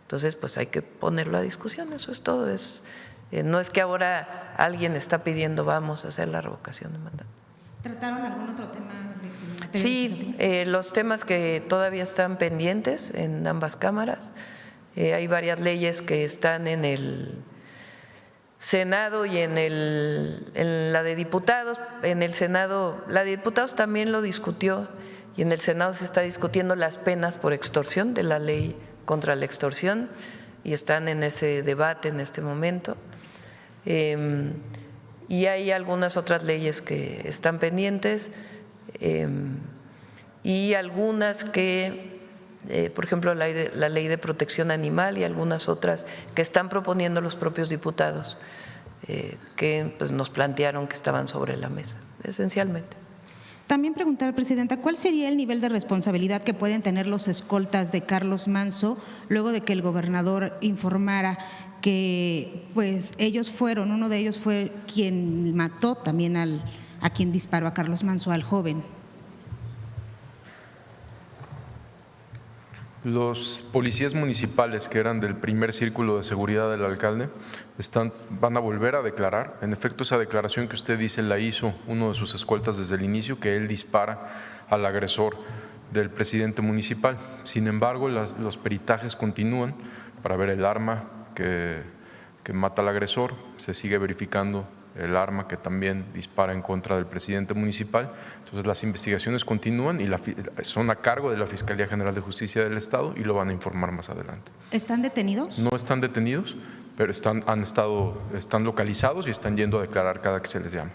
Entonces, pues hay que ponerlo a discusión, eso es todo. No es que ahora alguien está pidiendo vamos a hacer la revocación de mandato. ¿Trataron algún otro tema? Sí, los temas que todavía están pendientes en ambas cámaras. Hay varias leyes que están en el Senado y en la de diputados. En el Senado, la de diputados también lo discutió y en el Senado se está discutiendo las penas por extorsión de la ley contra la extorsión y están en ese debate en este momento. Y hay algunas otras leyes que están pendientes y algunas que, por ejemplo, la ley de protección animal y algunas otras que están proponiendo los propios diputados que pues, nos plantearon que estaban sobre la mesa, esencialmente. También preguntar, presidenta, ¿cuál sería el nivel de responsabilidad que pueden tener los escoltas de Carlos Manzo luego de que el gobernador informara que pues uno de ellos fue quien mató también a quien disparó a Carlos Manzo, al joven? Los policías municipales que eran del primer círculo de seguridad del alcalde van a volver a declarar. En efecto, esa declaración que usted dice la hizo uno de sus escoltas desde el inicio, que él dispara al agresor del presidente municipal. Sin embargo, los peritajes continúan para ver el arma que mata al agresor. Se sigue verificando el arma que también dispara en contra del presidente municipal. Entonces las investigaciones continúan y son a cargo de la Fiscalía General de Justicia del Estado y lo van a informar más adelante. ¿Están detenidos? No están detenidos, pero están localizados y están yendo a declarar cada que se les llama.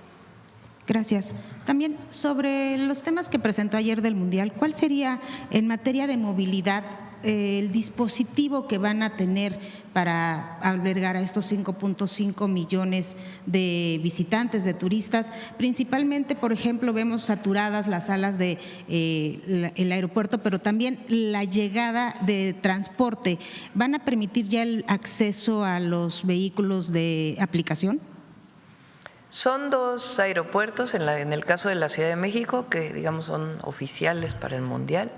Gracias. También sobre los temas que presentó ayer del Mundial, ¿cuál sería en materia de movilidad el dispositivo que van a tener para albergar a estos 5.5 millones de visitantes, de turistas. Principalmente, por ejemplo, vemos saturadas las salas del aeropuerto, pero también la llegada de transporte. ¿Van a permitir ya el acceso a los vehículos de aplicación? Son dos aeropuertos, en el caso de la Ciudad de México, que digamos son oficiales para el Mundial.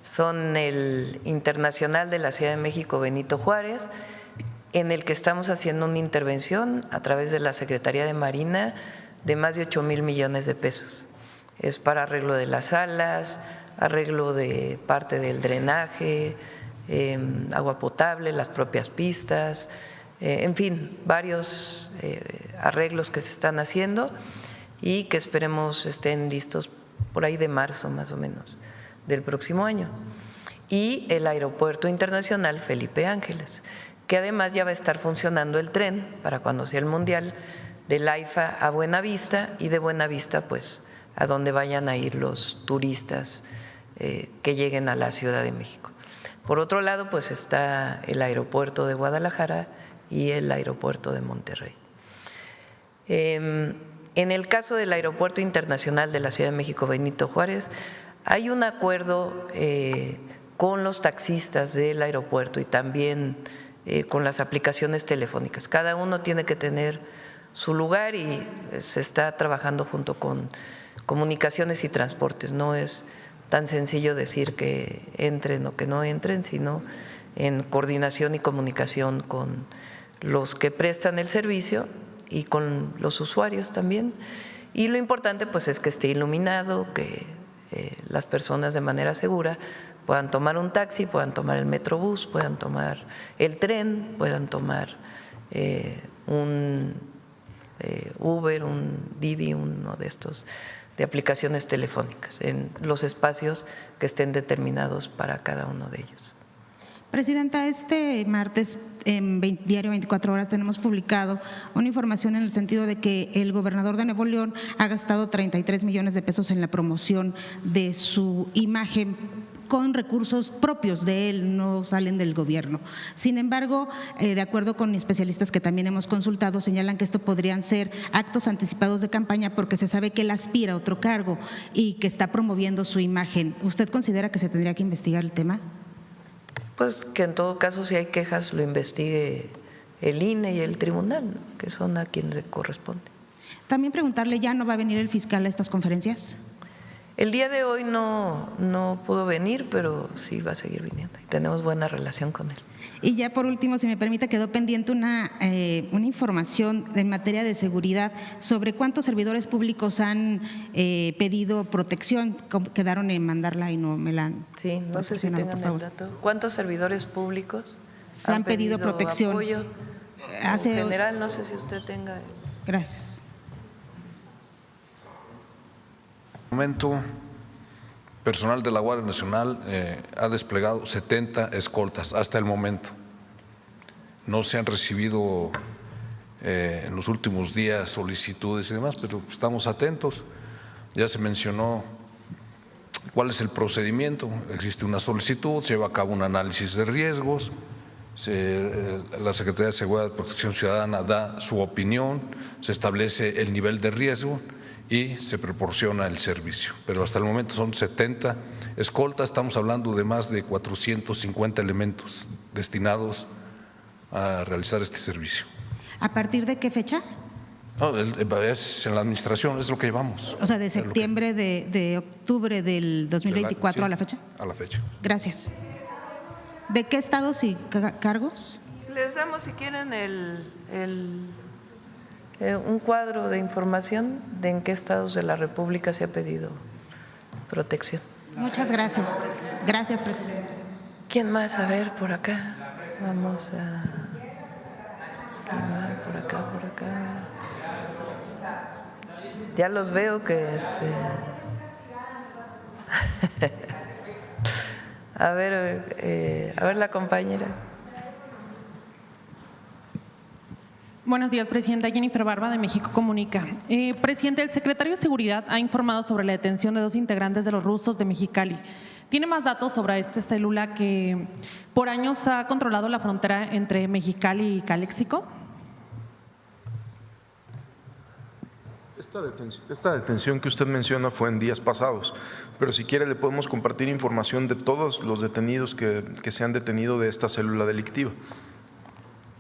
Son el Internacional de la Ciudad de México Benito Juárez, en el que estamos haciendo una intervención a través de la Secretaría de Marina de más de 8,000 millones de pesos. Es para arreglo de las salas, arreglo de parte del drenaje, agua potable, las propias pistas, en fin, varios arreglos que se están haciendo y que esperemos estén listos por ahí de marzo más o menos del próximo año. Y el Aeropuerto Internacional Felipe Ángeles, que además ya va a estar funcionando el tren para cuando sea el Mundial, del AIFA a Buenavista y de Buenavista pues a donde vayan a ir los turistas que lleguen a la Ciudad de México. Por otro lado pues está el aeropuerto de Guadalajara y el aeropuerto de Monterrey. En el caso del Aeropuerto Internacional de la Ciudad de México Benito Juárez, hay un acuerdo con los taxistas del aeropuerto y también con las aplicaciones telefónicas. Cada uno tiene que tener su lugar y se está trabajando junto con Comunicaciones y Transportes. No es tan sencillo decir que entren o que no entren, sino en coordinación y comunicación con los que prestan el servicio y con los usuarios también. Y lo importante pues es que esté iluminado, que las personas de manera segura puedan tomar un taxi, puedan tomar el Metrobús, puedan tomar el tren, puedan tomar un Uber, un Didi, uno de estos de aplicaciones telefónicas en los espacios que estén determinados para cada uno de ellos. Presidenta, este martes en Diario 24 Horas tenemos publicado una información en el sentido de que el gobernador de Nuevo León ha gastado 33 millones de pesos en la promoción de su imagen con recursos propios de él, no salen del gobierno. Sin embargo, de acuerdo con especialistas que también hemos consultado, señalan que esto podrían ser actos anticipados de campaña porque se sabe que él aspira a otro cargo y que está promoviendo su imagen. ¿Usted considera que se tendría que investigar el tema? Pues que en todo caso, si hay quejas, lo investigue el INE y el tribunal, ¿no?, que son a quienes le corresponde. También preguntarle, ¿ya no va a venir el fiscal a estas conferencias? El día de hoy no pudo venir, pero sí va a seguir viniendo y tenemos buena relación con él. Y ya por último, si me permite, quedó pendiente una información en materia de seguridad sobre cuántos servidores públicos han pedido protección. Quedaron en mandarla y no me la han Sí, no sé si tengan el dato. ¿Cuántos servidores públicos se han pedido protección? Apoyo? En general, no sé si usted tenga. Gracias. Momento, personal de la Guardia Nacional ha desplegado 70 escoltas hasta el momento. No se han recibido en los últimos días solicitudes y demás, pero estamos atentos. Ya se mencionó cuál es el procedimiento. Existe una solicitud, se lleva a cabo un análisis de riesgos, la Secretaría de Seguridad y Protección Ciudadana da su opinión, se establece el nivel de riesgo y se proporciona el servicio. Pero hasta el momento son 70 escoltas, estamos hablando de más de 450 elementos destinados a realizar este servicio. ¿A partir de qué fecha? No, es en la administración, es lo que llevamos. O sea, de septiembre, de octubre del 2024 sí, a la fecha. A la fecha. Gracias. ¿De qué estados y cargos? Les damos, si quieren, un cuadro de información de en qué estados de la República se ha pedido protección. Muchas gracias. Gracias, presidente. ¿Quién más? A ver, por acá. Vamos a… Por acá. Ya los veo que… A ver la compañera. Buenos días, Presidenta. Jennifer Barba, de México Comunica. Presidente, el secretario de Seguridad ha informado sobre la detención de 2 integrantes de los rusos de Mexicali. ¿Tiene más datos sobre esta célula que por años ha controlado la frontera entre Mexicali y Caléxico? Esta detención que usted menciona fue en días pasados, pero si quiere le podemos compartir información de todos los detenidos que se han detenido de esta célula delictiva.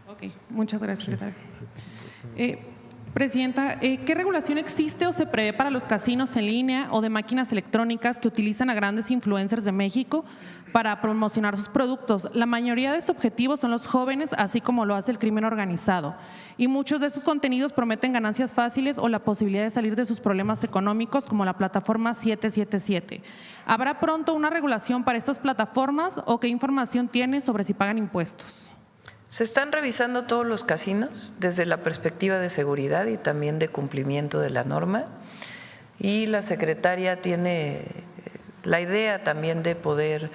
Ok, muchas gracias, secretario. Presidenta, ¿qué regulación existe o se prevé para los casinos en línea o de máquinas electrónicas que utilizan a grandes influencers de México para promocionar sus productos? La mayoría de sus objetivos son los jóvenes, así como lo hace el crimen organizado. Y muchos de esos contenidos prometen ganancias fáciles o la posibilidad de salir de sus problemas económicos, como la plataforma 777. ¿Habrá pronto una regulación para estas plataformas o qué información tiene sobre si pagan impuestos? Se están revisando todos los casinos desde la perspectiva de seguridad y también de cumplimiento de la norma, y la secretaria tiene la idea también de poder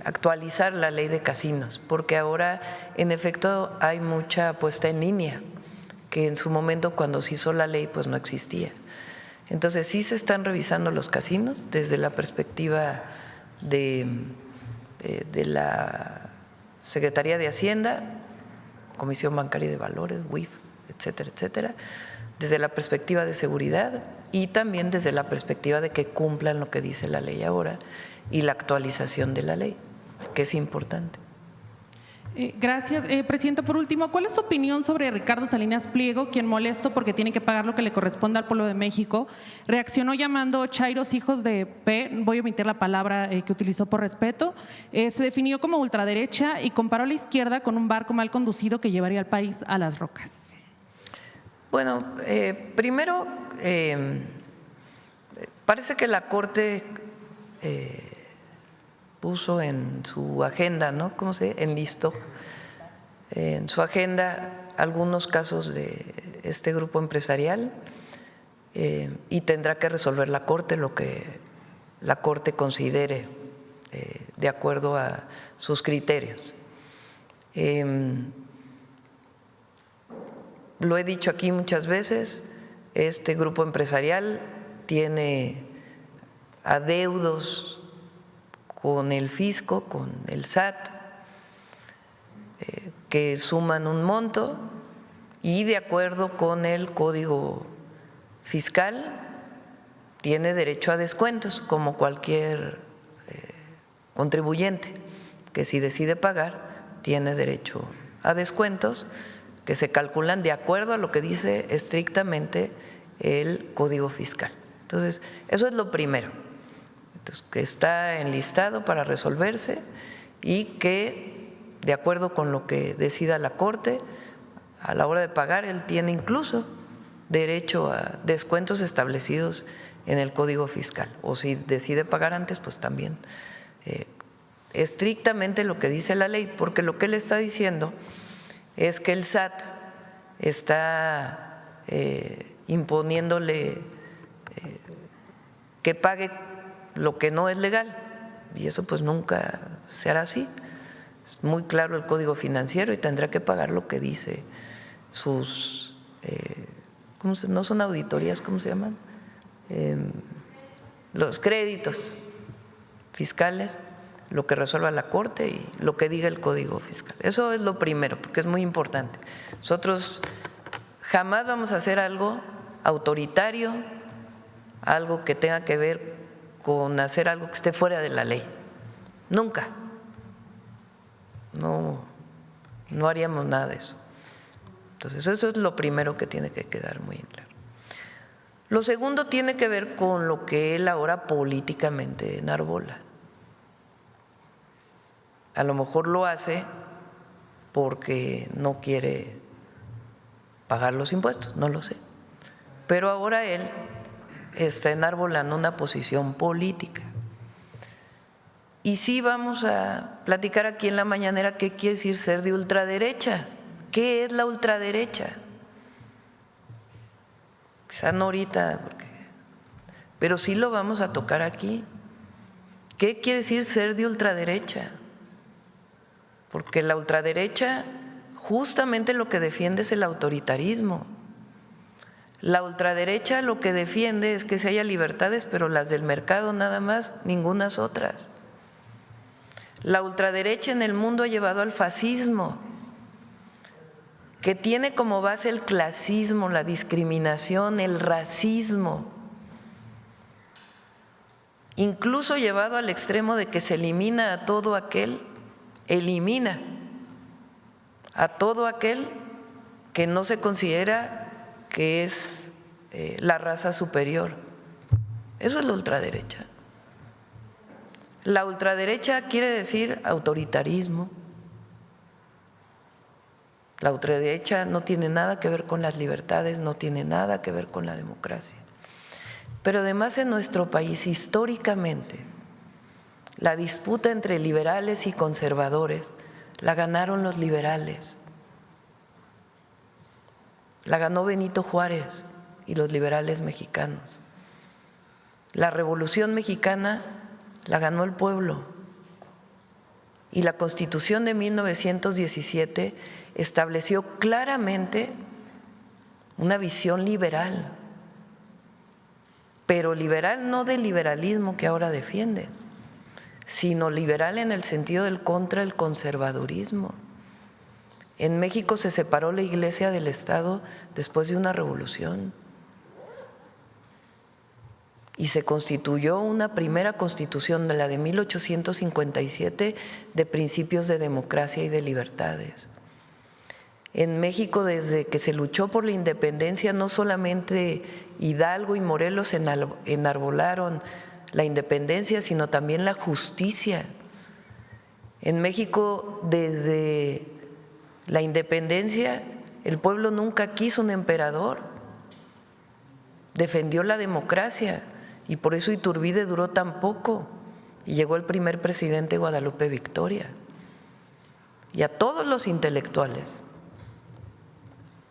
actualizar la ley de casinos, porque ahora en efecto hay mucha apuesta en línea, que en su momento cuando se hizo la ley pues no existía. Entonces sí se están revisando los casinos desde la perspectiva de la Secretaría de Hacienda, Comisión Bancaria de Valores, WIF, etcétera, etcétera, desde la perspectiva de seguridad y también desde la perspectiva de que cumplan lo que dice la ley ahora y la actualización de la ley, que es importante. Gracias. Presidenta, por último, ¿cuál es su opinión sobre Ricardo Salinas Pliego, quien, molesto porque tiene que pagar lo que le corresponde al pueblo de México, reaccionó llamando chairos hijos de P, voy a omitir la palabra que utilizó por respeto, se definió como ultraderecha y comparó a la izquierda con un barco mal conducido que llevaría al país a las rocas? Bueno, primero, parece que la Corte puso en su agenda, ¿no? ¿Cómo se enlistó? En su agenda algunos casos de este grupo empresarial y tendrá que resolver la Corte lo que la Corte considere de acuerdo a sus criterios. Lo he dicho aquí muchas veces, este grupo empresarial tiene adeudos con el fisco, con el SAT, que suman un monto y de acuerdo con el Código Fiscal tiene derecho a descuentos como cualquier contribuyente que si decide pagar tiene derecho a descuentos que se calculan de acuerdo a lo que dice estrictamente el Código Fiscal. Entonces, eso es lo primero. Entonces, que está enlistado para resolverse y que, de acuerdo con lo que decida la Corte, a la hora de pagar, él tiene incluso derecho a descuentos establecidos en el Código Fiscal. O si decide pagar antes, pues también estrictamente lo que dice la ley, porque lo que él está diciendo es que el SAT está imponiéndole que pague lo que no es legal, y eso pues nunca se hará así. Es muy claro el Código Financiero y tendrá que pagar lo que dice sus, no son auditorías, ¿cómo se llaman? Los créditos fiscales, lo que resuelva la Corte y lo que diga el Código Fiscal. Eso es lo primero, porque es muy importante. Nosotros jamás vamos a hacer algo autoritario, algo que tenga que ver con hacer algo que esté fuera de la ley. Nunca. No haríamos nada de eso. Entonces, eso es lo primero que tiene que quedar muy claro. Lo segundo tiene que ver con lo que él ahora políticamente enarbola. A lo mejor lo hace porque no quiere pagar los impuestos, no lo sé. Pero ahora él está enarbolando una posición política. Y sí vamos a platicar aquí en la mañanera qué quiere decir ser de ultraderecha. ¿Qué es la ultraderecha? Quizá no ahorita, pero sí lo vamos a tocar aquí. ¿Qué quiere decir ser de ultraderecha? Porque la ultraderecha justamente lo que defiende es el autoritarismo. La ultraderecha lo que defiende es que se haya libertades, pero las del mercado nada más, ningunas otras. La ultraderecha en el mundo ha llevado al fascismo, que tiene como base el clasismo, la discriminación, el racismo, incluso llevado al extremo de que se elimina a todo aquel que no se considera que es la raza superior. Eso es la ultraderecha. La ultraderecha quiere decir autoritarismo. La ultraderecha no tiene nada que ver con las libertades, no tiene nada que ver con la democracia. Pero además en nuestro país, históricamente, la disputa entre liberales y conservadores la ganaron los liberales. La ganó Benito Juárez y los liberales mexicanos. La Revolución Mexicana la ganó el pueblo. Y la Constitución de 1917 estableció claramente una visión liberal, pero liberal no del liberalismo que ahora defienden, sino liberal en el sentido del contra el conservadurismo. En México se separó la Iglesia del Estado después de una revolución y se constituyó una primera constitución, la de 1857, de principios de democracia y de libertades. En México, desde que se luchó por la independencia, no solamente Hidalgo y Morelos enarbolaron la independencia, sino también la justicia. En México, desde la independencia, el pueblo nunca quiso un emperador, defendió la democracia y por eso Iturbide duró tan poco y llegó el primer presidente Guadalupe Victoria. Y a todos los intelectuales,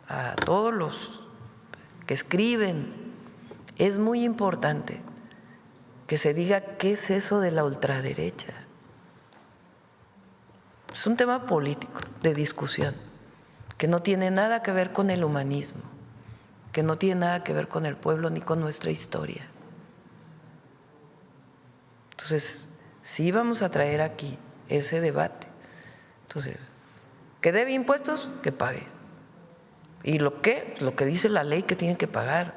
a todos los que escriben, es muy importante que se diga qué es eso de la ultraderecha. Es un tema político, de discusión, que no tiene nada que ver con el humanismo, que no tiene nada que ver con el pueblo ni con nuestra historia. Entonces, sí vamos a traer aquí ese debate. Entonces, ¿que debe impuestos? Que pague. Y lo que dice la ley que tiene que pagar,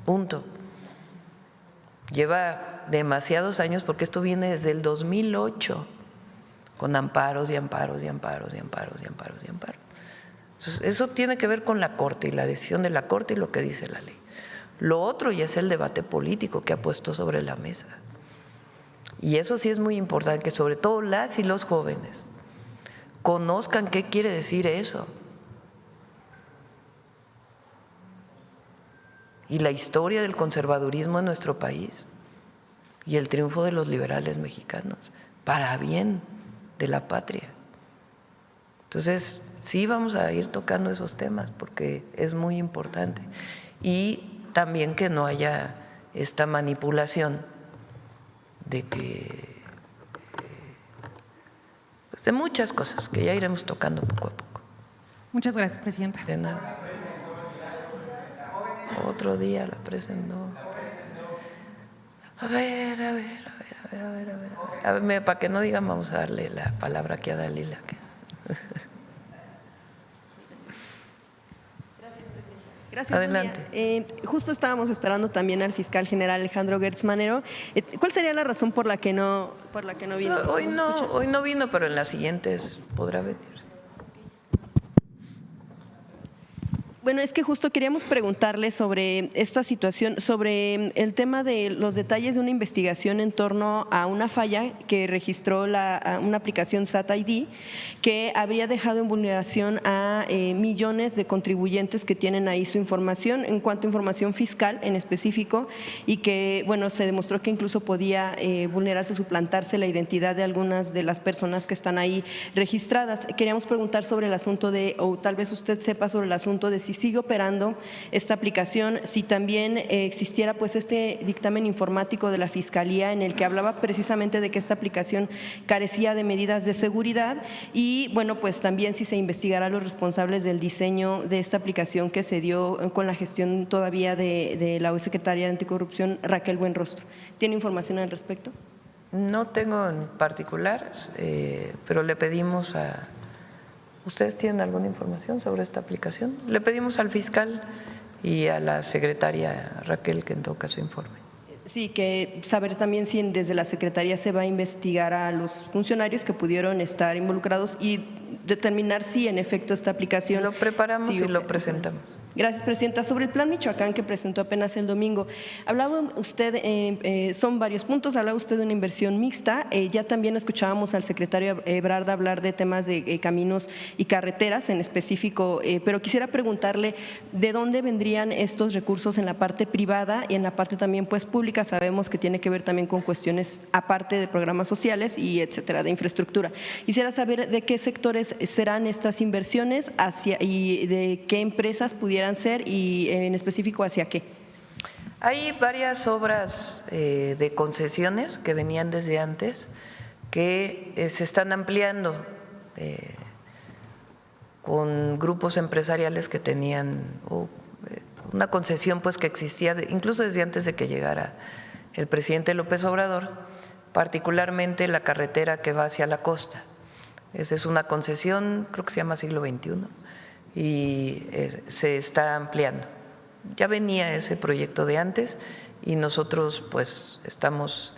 punto. Lleva demasiados años porque esto viene desde el 2008, con amparos y amparos y amparos y amparos y amparos y amparos. Entonces, eso tiene que ver con la Corte y la decisión de la Corte y lo que dice la ley. Lo otro ya es el debate político que ha puesto sobre la mesa. Y eso sí es muy importante, que sobre todo las y los jóvenes conozcan qué quiere decir eso. Y la historia del conservadurismo en nuestro país y el triunfo de los liberales mexicanos para bien de la patria. Entonces, sí vamos a ir tocando esos temas porque es muy importante. Y también que no haya esta manipulación de que pues de muchas cosas que ya iremos tocando poco a poco. Muchas gracias, Presidenta. De nada. Otro día la presentó. A ver, para que no digan, vamos a darle la palabra aquí a Dalila. Gracias, adelante. Justo estábamos esperando también al fiscal general Alejandro Gertz Manero. ¿Cuál sería la razón por la que no vino? Hoy no vino, pero en las siguientes podrá venir. Bueno, es que justo queríamos preguntarle sobre esta situación, sobre el tema de los detalles de una investigación en torno a una falla que registró una aplicación SAT-ID que habría dejado en vulneración a millones de contribuyentes que tienen ahí su información, en cuanto a información fiscal en específico, y que, bueno, se demostró que incluso podía vulnerarse, suplantarse la identidad de algunas de las personas que están ahí registradas. Queríamos preguntar sobre el asunto de, o tal vez usted sepa sobre el asunto de si sigue operando esta aplicación, si también existiera pues este dictamen informático de la Fiscalía en el que hablaba precisamente de que esta aplicación carecía de medidas de seguridad y bueno, pues también si se investigará a los responsables del diseño de esta aplicación que se dio con la gestión todavía de la hoy secretaria de Anticorrupción, Raquel Buenrostro. ¿Tiene información al respecto? No tengo en particular, pero le pedimos a… ¿Ustedes tienen alguna información sobre esta aplicación? Le pedimos al fiscal y a la secretaria Raquel que en todo caso informe. Sí, que saber también si desde la Secretaría se va a investigar a los funcionarios que pudieron estar involucrados y determinar si en efecto esta aplicación… Lo preparamos y lo presentamos. Gracias, Presidenta. Sobre el Plan Michoacán que presentó apenas el domingo, hablaba usted, son varios puntos, hablaba usted de una inversión mixta, ya también escuchábamos al secretario Ebrard hablar de temas de caminos y carreteras en específico, pero quisiera preguntarle de dónde vendrían estos recursos en la parte privada y en la parte también pues pública. Sabemos que tiene que ver también con cuestiones aparte de programas sociales y etcétera, de infraestructura. Quisiera saber de qué sectores serán estas inversiones y de qué empresas pudieran ser y en específico hacia qué. Hay varias obras de concesiones que venían desde antes que se están ampliando con grupos empresariales que tenían una concesión pues que existía incluso desde antes de que llegara el presidente López Obrador, particularmente la carretera que va hacia la costa. Esa es una concesión, creo que se llama Siglo XXI, y se está ampliando. Ya venía ese proyecto de antes y nosotros pues estamos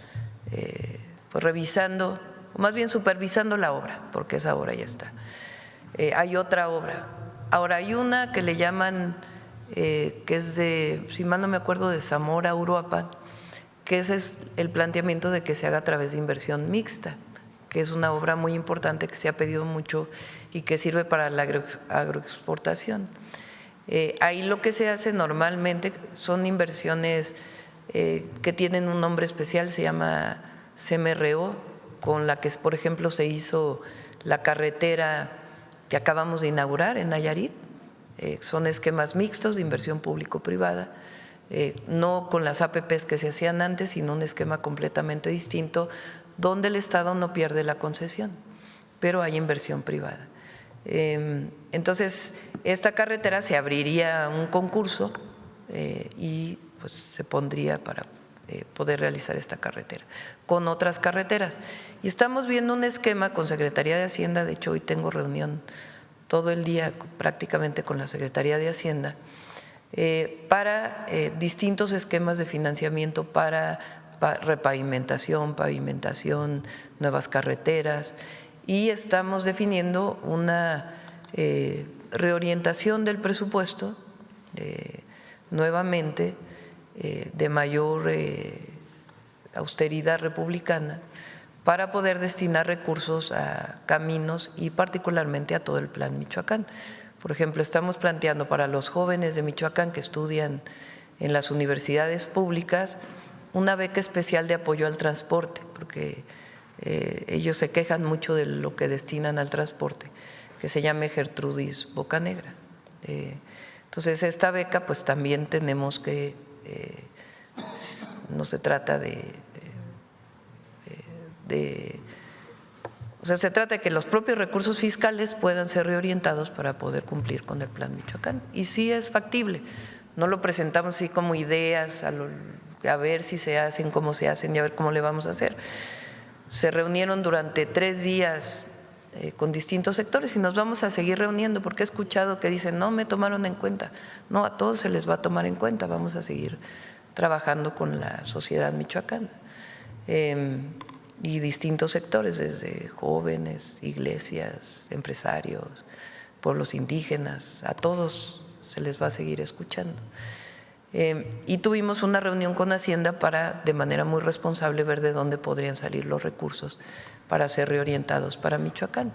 pues revisando, o más bien supervisando la obra, porque esa obra ya está. Hay otra obra. Ahora hay una que le llaman, que es de, si mal no me acuerdo, de Zamora, Uruapan, que ese es el planteamiento de que se haga a través de inversión mixta, que es una obra muy importante que se ha pedido mucho y que sirve para la agroexportación. Ahí lo que se hace normalmente son inversiones que tienen un nombre especial, se llama CMRO, con la que, por ejemplo, se hizo la carretera que acabamos de inaugurar en Nayarit. Son esquemas mixtos de inversión público-privada, no con las APPs que se hacían antes, sino un esquema completamente distinto, donde el Estado no pierde la concesión, pero hay inversión privada. Entonces, esta carretera se abriría un concurso y pues se pondría para poder realizar esta carretera con otras carreteras. Y estamos viendo un esquema con Secretaría de Hacienda, de hecho hoy tengo reunión todo el día prácticamente con la Secretaría de Hacienda, para distintos esquemas de financiamiento para repavimentación, pavimentación, nuevas carreteras, y estamos definiendo una reorientación del presupuesto nuevamente de mayor austeridad republicana para poder destinar recursos a caminos y particularmente a todo el Plan Michoacán. Por ejemplo, estamos planteando para los jóvenes de Michoacán que estudian en las universidades públicas una beca especial de apoyo al transporte, porque ellos se quejan mucho de lo que destinan al transporte, que se llame Gertrudis Bocanegra. Entonces, esta beca pues también tenemos que, no se trata o sea, se trata de que los propios recursos fiscales puedan ser reorientados para poder cumplir con el Plan Michoacán. Y sí es factible, no lo presentamos así como ideas, a ver si se hacen, cómo se hacen y a ver cómo le vamos a hacer. Se reunieron durante 3 días con distintos sectores y nos vamos a seguir reuniendo porque he escuchado que dicen no me tomaron en cuenta. No, a todos se les va a tomar en cuenta, vamos a seguir trabajando con la sociedad michoacana y distintos sectores, desde jóvenes, iglesias, empresarios, pueblos indígenas, a todos se les va a seguir escuchando. Y tuvimos una reunión con Hacienda para, de manera muy responsable, ver de dónde podrían salir los recursos para ser reorientados para Michoacán.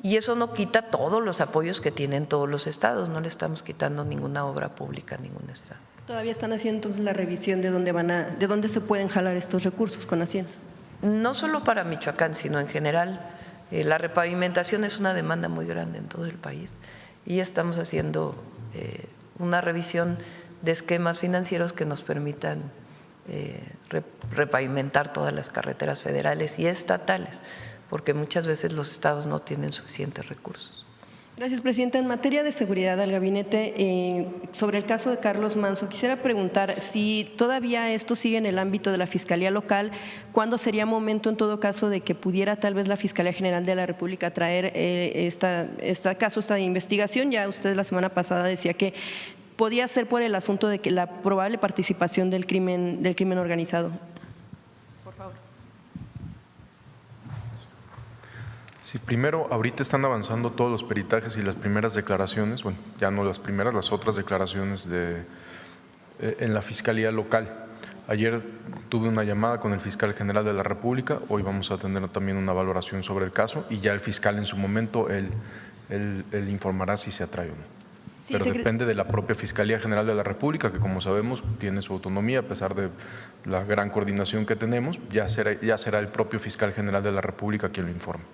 Y eso no quita todos los apoyos que tienen todos los estados, no le estamos quitando ninguna obra pública a ningún estado. ¿Todavía están haciendo entonces la revisión de dónde se pueden jalar estos recursos con Hacienda? No solo para Michoacán, sino en general. La repavimentación es una demanda muy grande en todo el país y estamos haciendo una revisión de esquemas financieros que nos permitan repavimentar todas las carreteras federales y estatales, porque muchas veces los estados no tienen suficientes recursos. Gracias, Presidenta. En materia de seguridad al gabinete, sobre el caso de Carlos Manso, quisiera preguntar si todavía esto sigue en el ámbito de la Fiscalía Local, ¿cuándo sería momento en todo caso de que pudiera tal vez la Fiscalía General de la República traer esta investigación? Ya usted la semana pasada decía que podía ser por el asunto de que la probable participación del crimen organizado. Por favor. Sí, primero, ahorita están avanzando todos los peritajes y las primeras declaraciones, bueno, ya no las primeras, las otras declaraciones en la Fiscalía Local. Ayer tuve una llamada con el Fiscal General de la República, hoy vamos a tener también una valoración sobre el caso y ya el fiscal en su momento, él informará si se atrae o no. Sí, pero depende de la propia Fiscalía General de la República, que como sabemos tiene su autonomía a pesar de la gran coordinación que tenemos, ya será el propio Fiscal General de la República quien lo informe.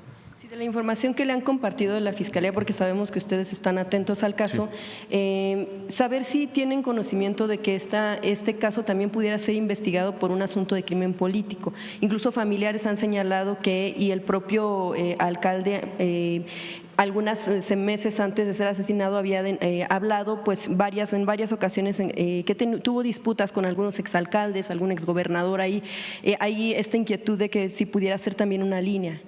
De la información que le han compartido de la Fiscalía, porque sabemos que ustedes están atentos al caso, sí. Saber si tienen conocimiento de que este caso también pudiera ser investigado por un asunto de crimen político. Incluso familiares han señalado que, y el propio alcalde, algunos meses antes de ser asesinado había hablado pues en varias ocasiones que tuvo disputas con algunos exalcaldes, algún exgobernador ahí. Hay esta inquietud de que si pudiera ser también una línea.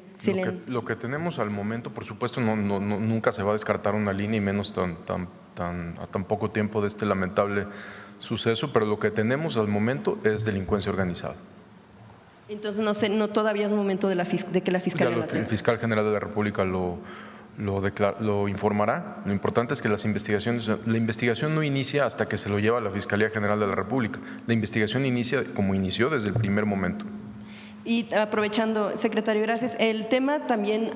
Lo que tenemos al momento, por supuesto, nunca se va a descartar una línea y menos a tan poco tiempo de este lamentable suceso, pero lo que tenemos al momento es delincuencia organizada. Entonces no todavía es momento de que la Fiscalía el Fiscal General de la República lo informará. Lo importante es que la investigación no inicia hasta que se lo lleva a la Fiscalía General de la República. La investigación inicia como inició desde el primer momento. Y aprovechando, secretario, gracias. El tema también,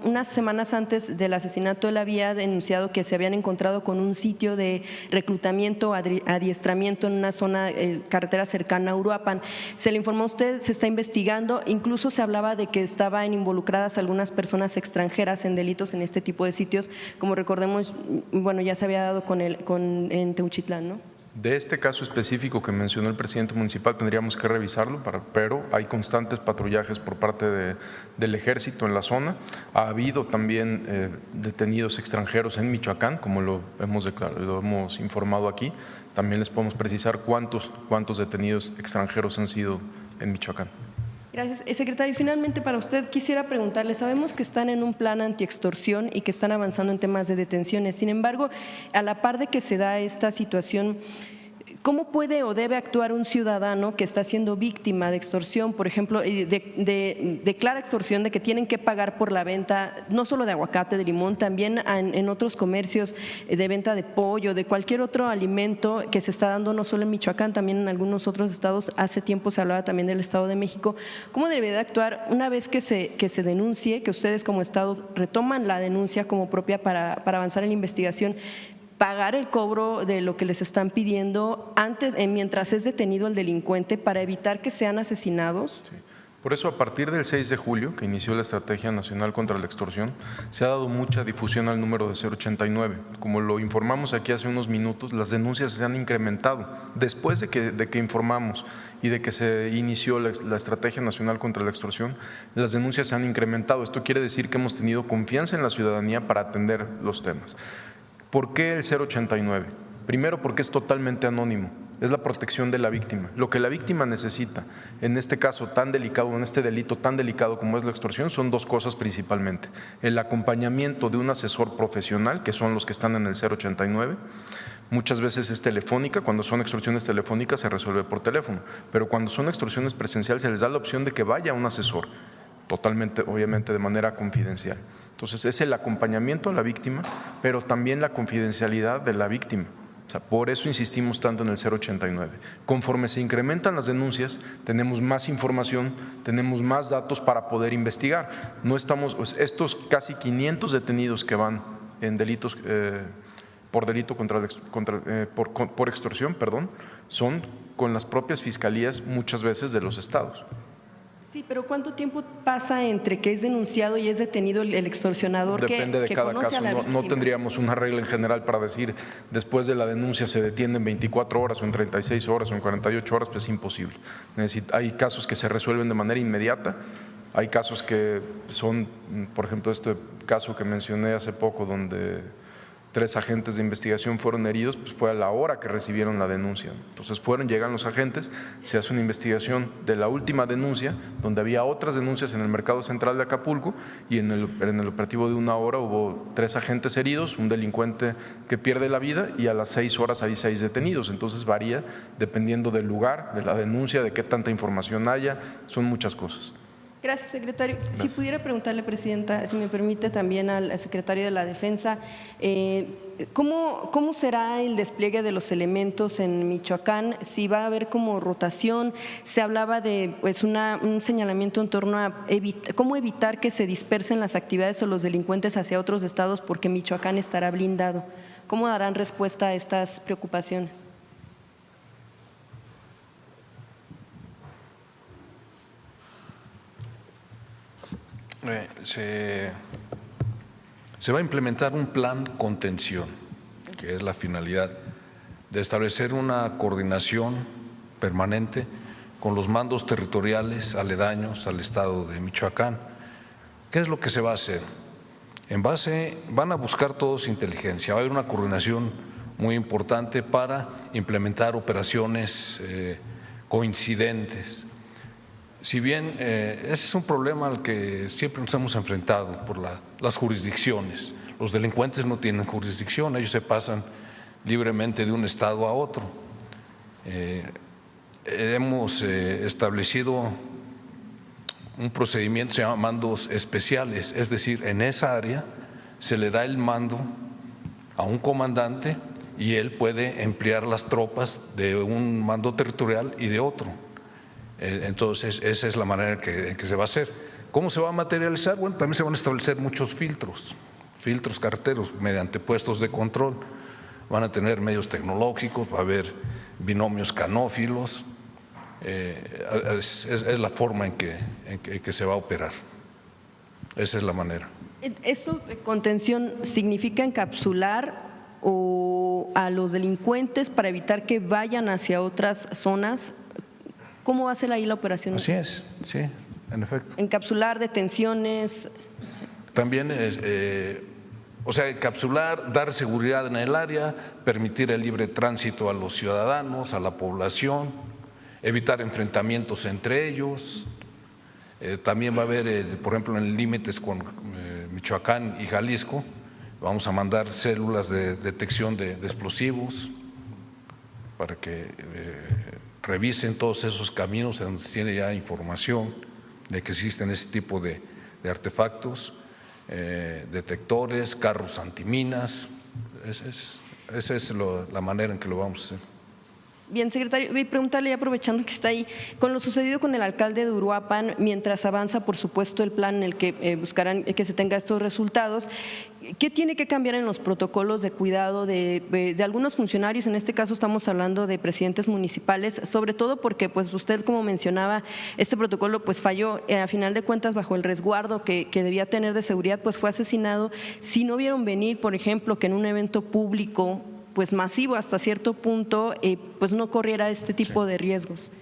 unas semanas antes del asesinato, él había denunciado que se habían encontrado con un sitio de reclutamiento, adiestramiento en una zona, carretera cercana a Uruapan. Se le informó a usted, se está investigando, incluso se hablaba de que estaban involucradas algunas personas extranjeras en delitos en este tipo de sitios, como recordemos, bueno, ya se había dado en Teuchitlán, ¿no? De este caso específico que mencionó el presidente municipal tendríamos que revisarlo, pero hay constantes patrullajes por parte del ejército en la zona. Ha habido también detenidos extranjeros en Michoacán, como lo hemos informado aquí. También les podemos precisar cuántos detenidos extranjeros han sido en Michoacán. Gracias. Secretario, finalmente para usted quisiera preguntarle, sabemos que están en un plan antiextorsión y que están avanzando en temas de detenciones. Sin embargo, a la par de que se da esta situación, ¿cómo puede o debe actuar un ciudadano que está siendo víctima de extorsión? Por ejemplo, de clara extorsión, de que tienen que pagar por la venta, no solo de aguacate, de limón, también en otros comercios de venta de pollo, de cualquier otro alimento que se está dando no solo en Michoacán, también en algunos otros estados. Hace tiempo se hablaba también del Estado de México. ¿Cómo debe de actuar una vez que se denuncie, que ustedes como Estado retoman la denuncia como propia para avanzar en la investigación? Pagar el cobro de lo que les están pidiendo mientras es detenido el delincuente para evitar que sean asesinados. Sí. Por eso, a partir del 6 de julio, que inició la Estrategia Nacional contra la Extorsión, se ha dado mucha difusión al número de 089. Como lo informamos aquí hace unos minutos, las denuncias se han incrementado. Después de que informamos y de que se inició la Estrategia Nacional contra la Extorsión, las denuncias se han incrementado. Esto quiere decir que hemos tenido confianza en la ciudadanía para atender los temas. ¿Por qué el 089? Primero, porque es totalmente anónimo, es la protección de la víctima. Lo que la víctima necesita en este caso tan delicado, en este delito tan delicado como es la extorsión, son dos cosas principalmente. El acompañamiento de un asesor profesional, que son los que están en el 089, muchas veces es telefónica. Cuando son extorsiones telefónicas se resuelve por teléfono, pero cuando son extorsiones presenciales se les da la opción de que vaya un asesor, totalmente, obviamente de manera confidencial. Entonces es el acompañamiento a la víctima, pero también la confidencialidad de la víctima. O sea, por eso insistimos tanto en el 089. Conforme se incrementan las denuncias, tenemos más información, tenemos más datos para poder investigar. No estamos, estos casi 500 detenidos que van en delitos por delito por extorsión, son con las propias fiscalías muchas veces de los estados. Sí, pero ¿cuánto tiempo pasa entre que es denunciado y es detenido el extorsionador? Depende de cada caso. No tendríamos una regla en general para decir después de la denuncia se detiene en 24 horas o en 36 horas o en 48 horas, pues es imposible. Hay casos que se resuelven de manera inmediata, Hay casos que son, por ejemplo, este caso que mencioné hace poco, donde 3 agentes de investigación fueron heridos, pues fue a la hora que recibieron la denuncia. Entonces llegan los agentes, se hace una investigación de la última denuncia, donde había otras denuncias en el mercado central de Acapulco, y en el operativo de 1 hora hubo 3 agentes heridos, un delincuente que pierde la vida, y a las 6 horas hay 6 detenidos. Entonces varía dependiendo del lugar, de la denuncia, de qué tanta información haya, son muchas cosas. Gracias, secretario. Gracias. Si pudiera preguntarle, Presidenta, si me permite, también al secretario de la Defensa, ¿cómo será el despliegue de los elementos en Michoacán? Si va a haber como rotación, se hablaba de pues un señalamiento en torno a cómo evitar que se dispersen las actividades o los delincuentes hacia otros estados porque Michoacán estará blindado. ¿Cómo darán respuesta a estas preocupaciones? Se va a implementar un plan contención, que es la finalidad de establecer una coordinación permanente con los mandos territoriales aledaños al estado de Michoacán. ¿Qué es lo que se va a hacer? Van a buscar todos inteligencia, va a haber una coordinación muy importante para implementar operaciones coincidentes. Si bien ese es un problema al que siempre nos hemos enfrentado por las jurisdicciones, los delincuentes no tienen jurisdicción, ellos se pasan libremente de un estado a otro. Hemos establecido un procedimiento que se llama mandos especiales, es decir, en esa área se le da el mando a un comandante y él puede emplear las tropas de un mando territorial y de otro. Entonces, esa es la manera en que se va a hacer. ¿Cómo se va a materializar? Bueno, también se van a establecer muchos filtros carreteros mediante puestos de control. Van a tener medios tecnológicos, va a haber binomios canófilos. Es la forma en que se va a operar. Esa es la manera. ¿Esto contención significa encapsular a los delincuentes para evitar que vayan hacia otras zonas? ¿Cómo va a ser ahí la operación? Así es, sí, en efecto. Encapsular, detenciones. También encapsular, dar seguridad en el área, permitir el libre tránsito a los ciudadanos, a la población, evitar enfrentamientos entre ellos. También va a haber, por ejemplo, en límites con Michoacán y Jalisco, vamos a mandar células de detección de explosivos para que revisen todos esos caminos donde se tiene ya información de que existen ese tipo de artefactos, detectores, carros antiminas. Esa es la manera en que lo vamos a hacer. Bien, secretario, voy a preguntarle, aprovechando que está ahí, con lo sucedido con el alcalde de Uruapan, mientras avanza, por supuesto, el plan en el que buscarán que se tenga estos resultados, ¿qué tiene que cambiar en los protocolos de cuidado de algunos funcionarios? En este caso estamos hablando de presidentes municipales, sobre todo porque, pues, usted, como mencionaba, este protocolo pues falló, a final de cuentas, bajo el resguardo que debía tener de seguridad, pues fue asesinado. Si no vieron venir, por ejemplo, que en un evento público pues masivo hasta cierto punto, pues no corriera este tipo de riesgos.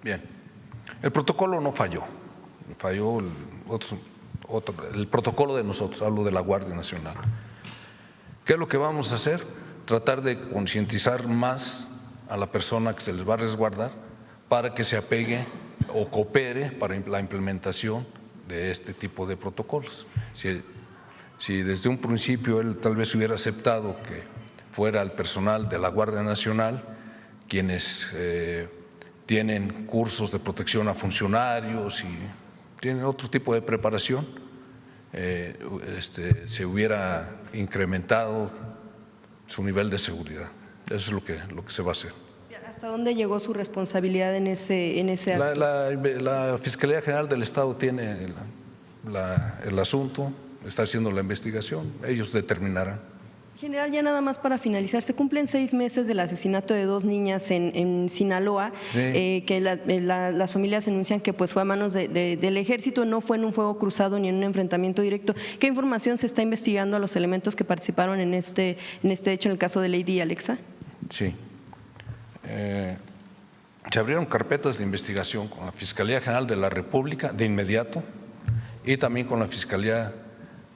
Bien, el protocolo no falló, falló el protocolo de nosotros, hablo de la Guardia Nacional. ¿Qué es lo que vamos a hacer? Tratar de concientizar más a la persona que se les va a resguardar para que se apegue o coopere para la implementación de este tipo de protocolos. Si desde un principio él tal vez hubiera aceptado que fuera el personal de la Guardia Nacional quienes tienen cursos de protección a funcionarios y tienen otro tipo de preparación, se hubiera incrementado su nivel de seguridad. Eso es lo que se va a hacer. ¿Hasta dónde llegó su responsabilidad en ese acto? La Fiscalía General del Estado tiene el asunto, está haciendo la investigación, ellos determinarán. General, ya nada más para finalizar, se cumplen 6 meses del asesinato de 2 niñas en Sinaloa, sí. Que las familias anuncian que pues fue a manos del ejército, no fue en un fuego cruzado ni en un enfrentamiento directo. ¿Qué información se está investigando a los elementos que participaron en este hecho en el caso de Lady y Alexa? Sí. Se abrieron carpetas de investigación con la Fiscalía General de la República de inmediato y también con la Fiscalía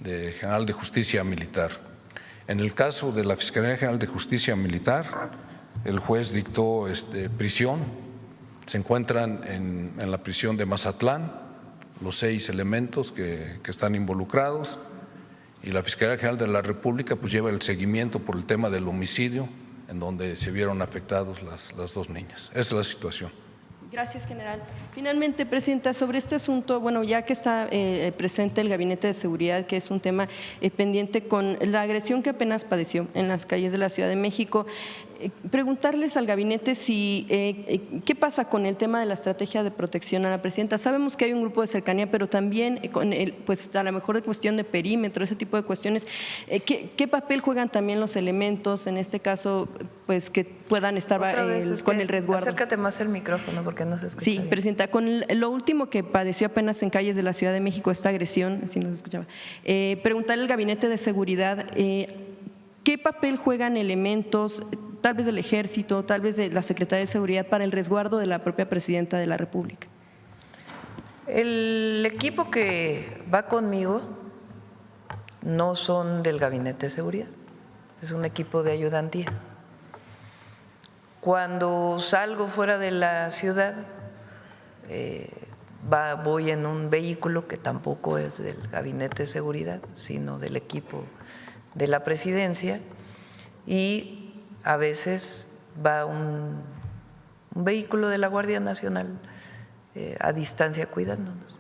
General de Justicia Militar. En el caso de la Fiscalía General de Justicia Militar, el juez dictó prisión. Se encuentran en la prisión de Mazatlán los 6 elementos que están involucrados, y la Fiscalía General de la República pues lleva el seguimiento por el tema del homicidio, en donde se vieron afectados las 2 niñas. Esa es la situación. Gracias, general. Finalmente, presidenta, sobre este asunto, bueno, ya que está presente el Gabinete de Seguridad, que es un tema pendiente con la agresión que apenas padeció en las calles de la Ciudad de México, preguntarles al gabinete si qué pasa con el tema de la estrategia de protección a la presidenta. Sabemos que hay un grupo de cercanía, pero también con pues a lo mejor de cuestión de perímetro, ese tipo de cuestiones. ¿Qué papel juegan también los elementos en este caso, pues que puedan estar con el resguardo? Acércate más el micrófono porque no se escucha. Sí, bien. presidenta, con lo último que padeció apenas en calles de la Ciudad de México, esta agresión, si no se escuchaba, preguntarle al gabinete de seguridad qué papel juegan elementos, tal vez del Ejército, tal vez de la Secretaría de Seguridad, para el resguardo de la propia Presidenta de la República. El equipo que va conmigo no son del Gabinete de Seguridad, es un equipo de ayudantía. Cuando salgo fuera de la ciudad, voy en un vehículo que tampoco es del Gabinete de Seguridad, sino del equipo de la Presidencia, y a veces va un vehículo de la Guardia Nacional a distancia cuidándonos.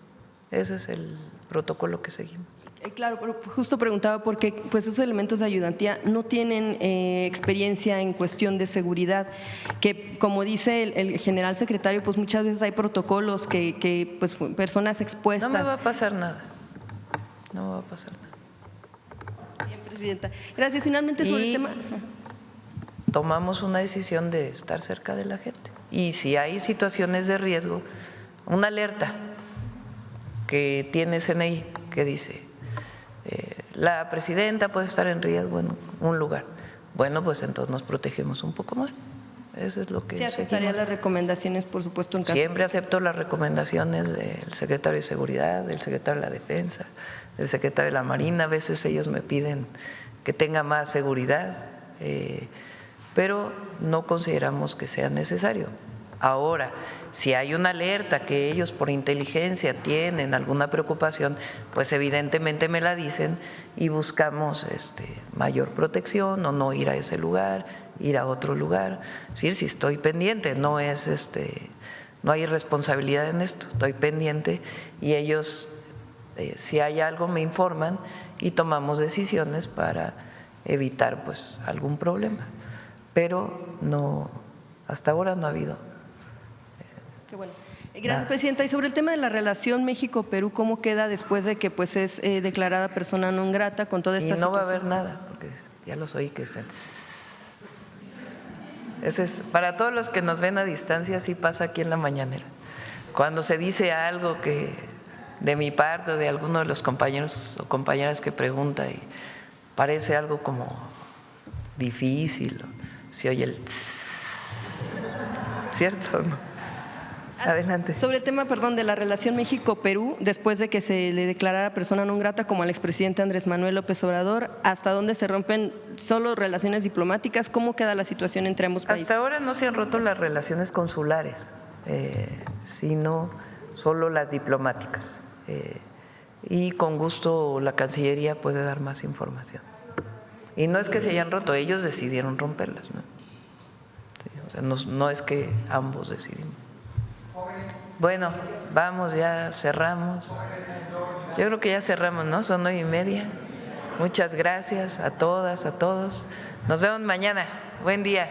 Ese es el protocolo que seguimos. Claro, pero justo preguntaba porque pues esos elementos de ayudantía no tienen experiencia en cuestión de seguridad, que como dice el general secretario, pues muchas veces hay protocolos que pues personas expuestas. No me va a pasar nada, no me va a pasar nada. Bien, presidenta. Gracias. Finalmente sobre el tema. Tomamos una decisión de estar cerca de la gente, y si hay situaciones de riesgo, una alerta que tiene CNI que dice la presidenta puede estar en riesgo en un lugar, bueno, pues entonces nos protegemos un poco más. Eso es lo que ¿Se aceptarían las recomendaciones, por supuesto, en caso? Siempre acepto las recomendaciones del secretario de Seguridad, del secretario de la Defensa, del secretario de la Marina. A veces ellos me piden que tenga más seguridad, pero no consideramos que sea necesario. Ahora, si hay una alerta que ellos por inteligencia tienen alguna preocupación, pues evidentemente me la dicen y buscamos mayor protección, o no ir a ese lugar, ir a otro lugar. Es decir, si estoy pendiente, no es no hay irresponsabilidad en esto, estoy pendiente, y ellos si hay algo me informan y tomamos decisiones para evitar pues algún problema, pero no, hasta ahora no ha habido. Qué bueno. Gracias, presidenta. Y sobre el tema de la relación México-Perú, ¿cómo queda después de que pues es declarada persona non grata con toda esta situación? No va a haber nada, porque ya los oí que están. Ese es, para todos los que nos ven a distancia, así pasa aquí en la mañanera. Cuando se dice algo que de mi parte o de alguno de los compañeros o compañeras que pregunta y parece algo como difícil, se oye el ¿cierto? ¿No? Adelante. Sobre el tema, perdón, de la relación México-Perú, después de que se le declarara persona non grata como al expresidente Andrés Manuel López Obrador, ¿hasta dónde se rompen solo relaciones diplomáticas? ¿Cómo queda la situación entre ambos países? Hasta ahora no se han roto las relaciones consulares, sino solo las diplomáticas. Y con gusto la Cancillería puede dar más información. Y no es que se hayan roto, ellos decidieron romperlas, ¿no? Sí, o sea, no es que ambos decidimos. Bueno, vamos, ya cerramos. Yo creo que ya cerramos, ¿no? Son 9:30. Muchas gracias a todas, a todos. Nos vemos mañana. Buen día.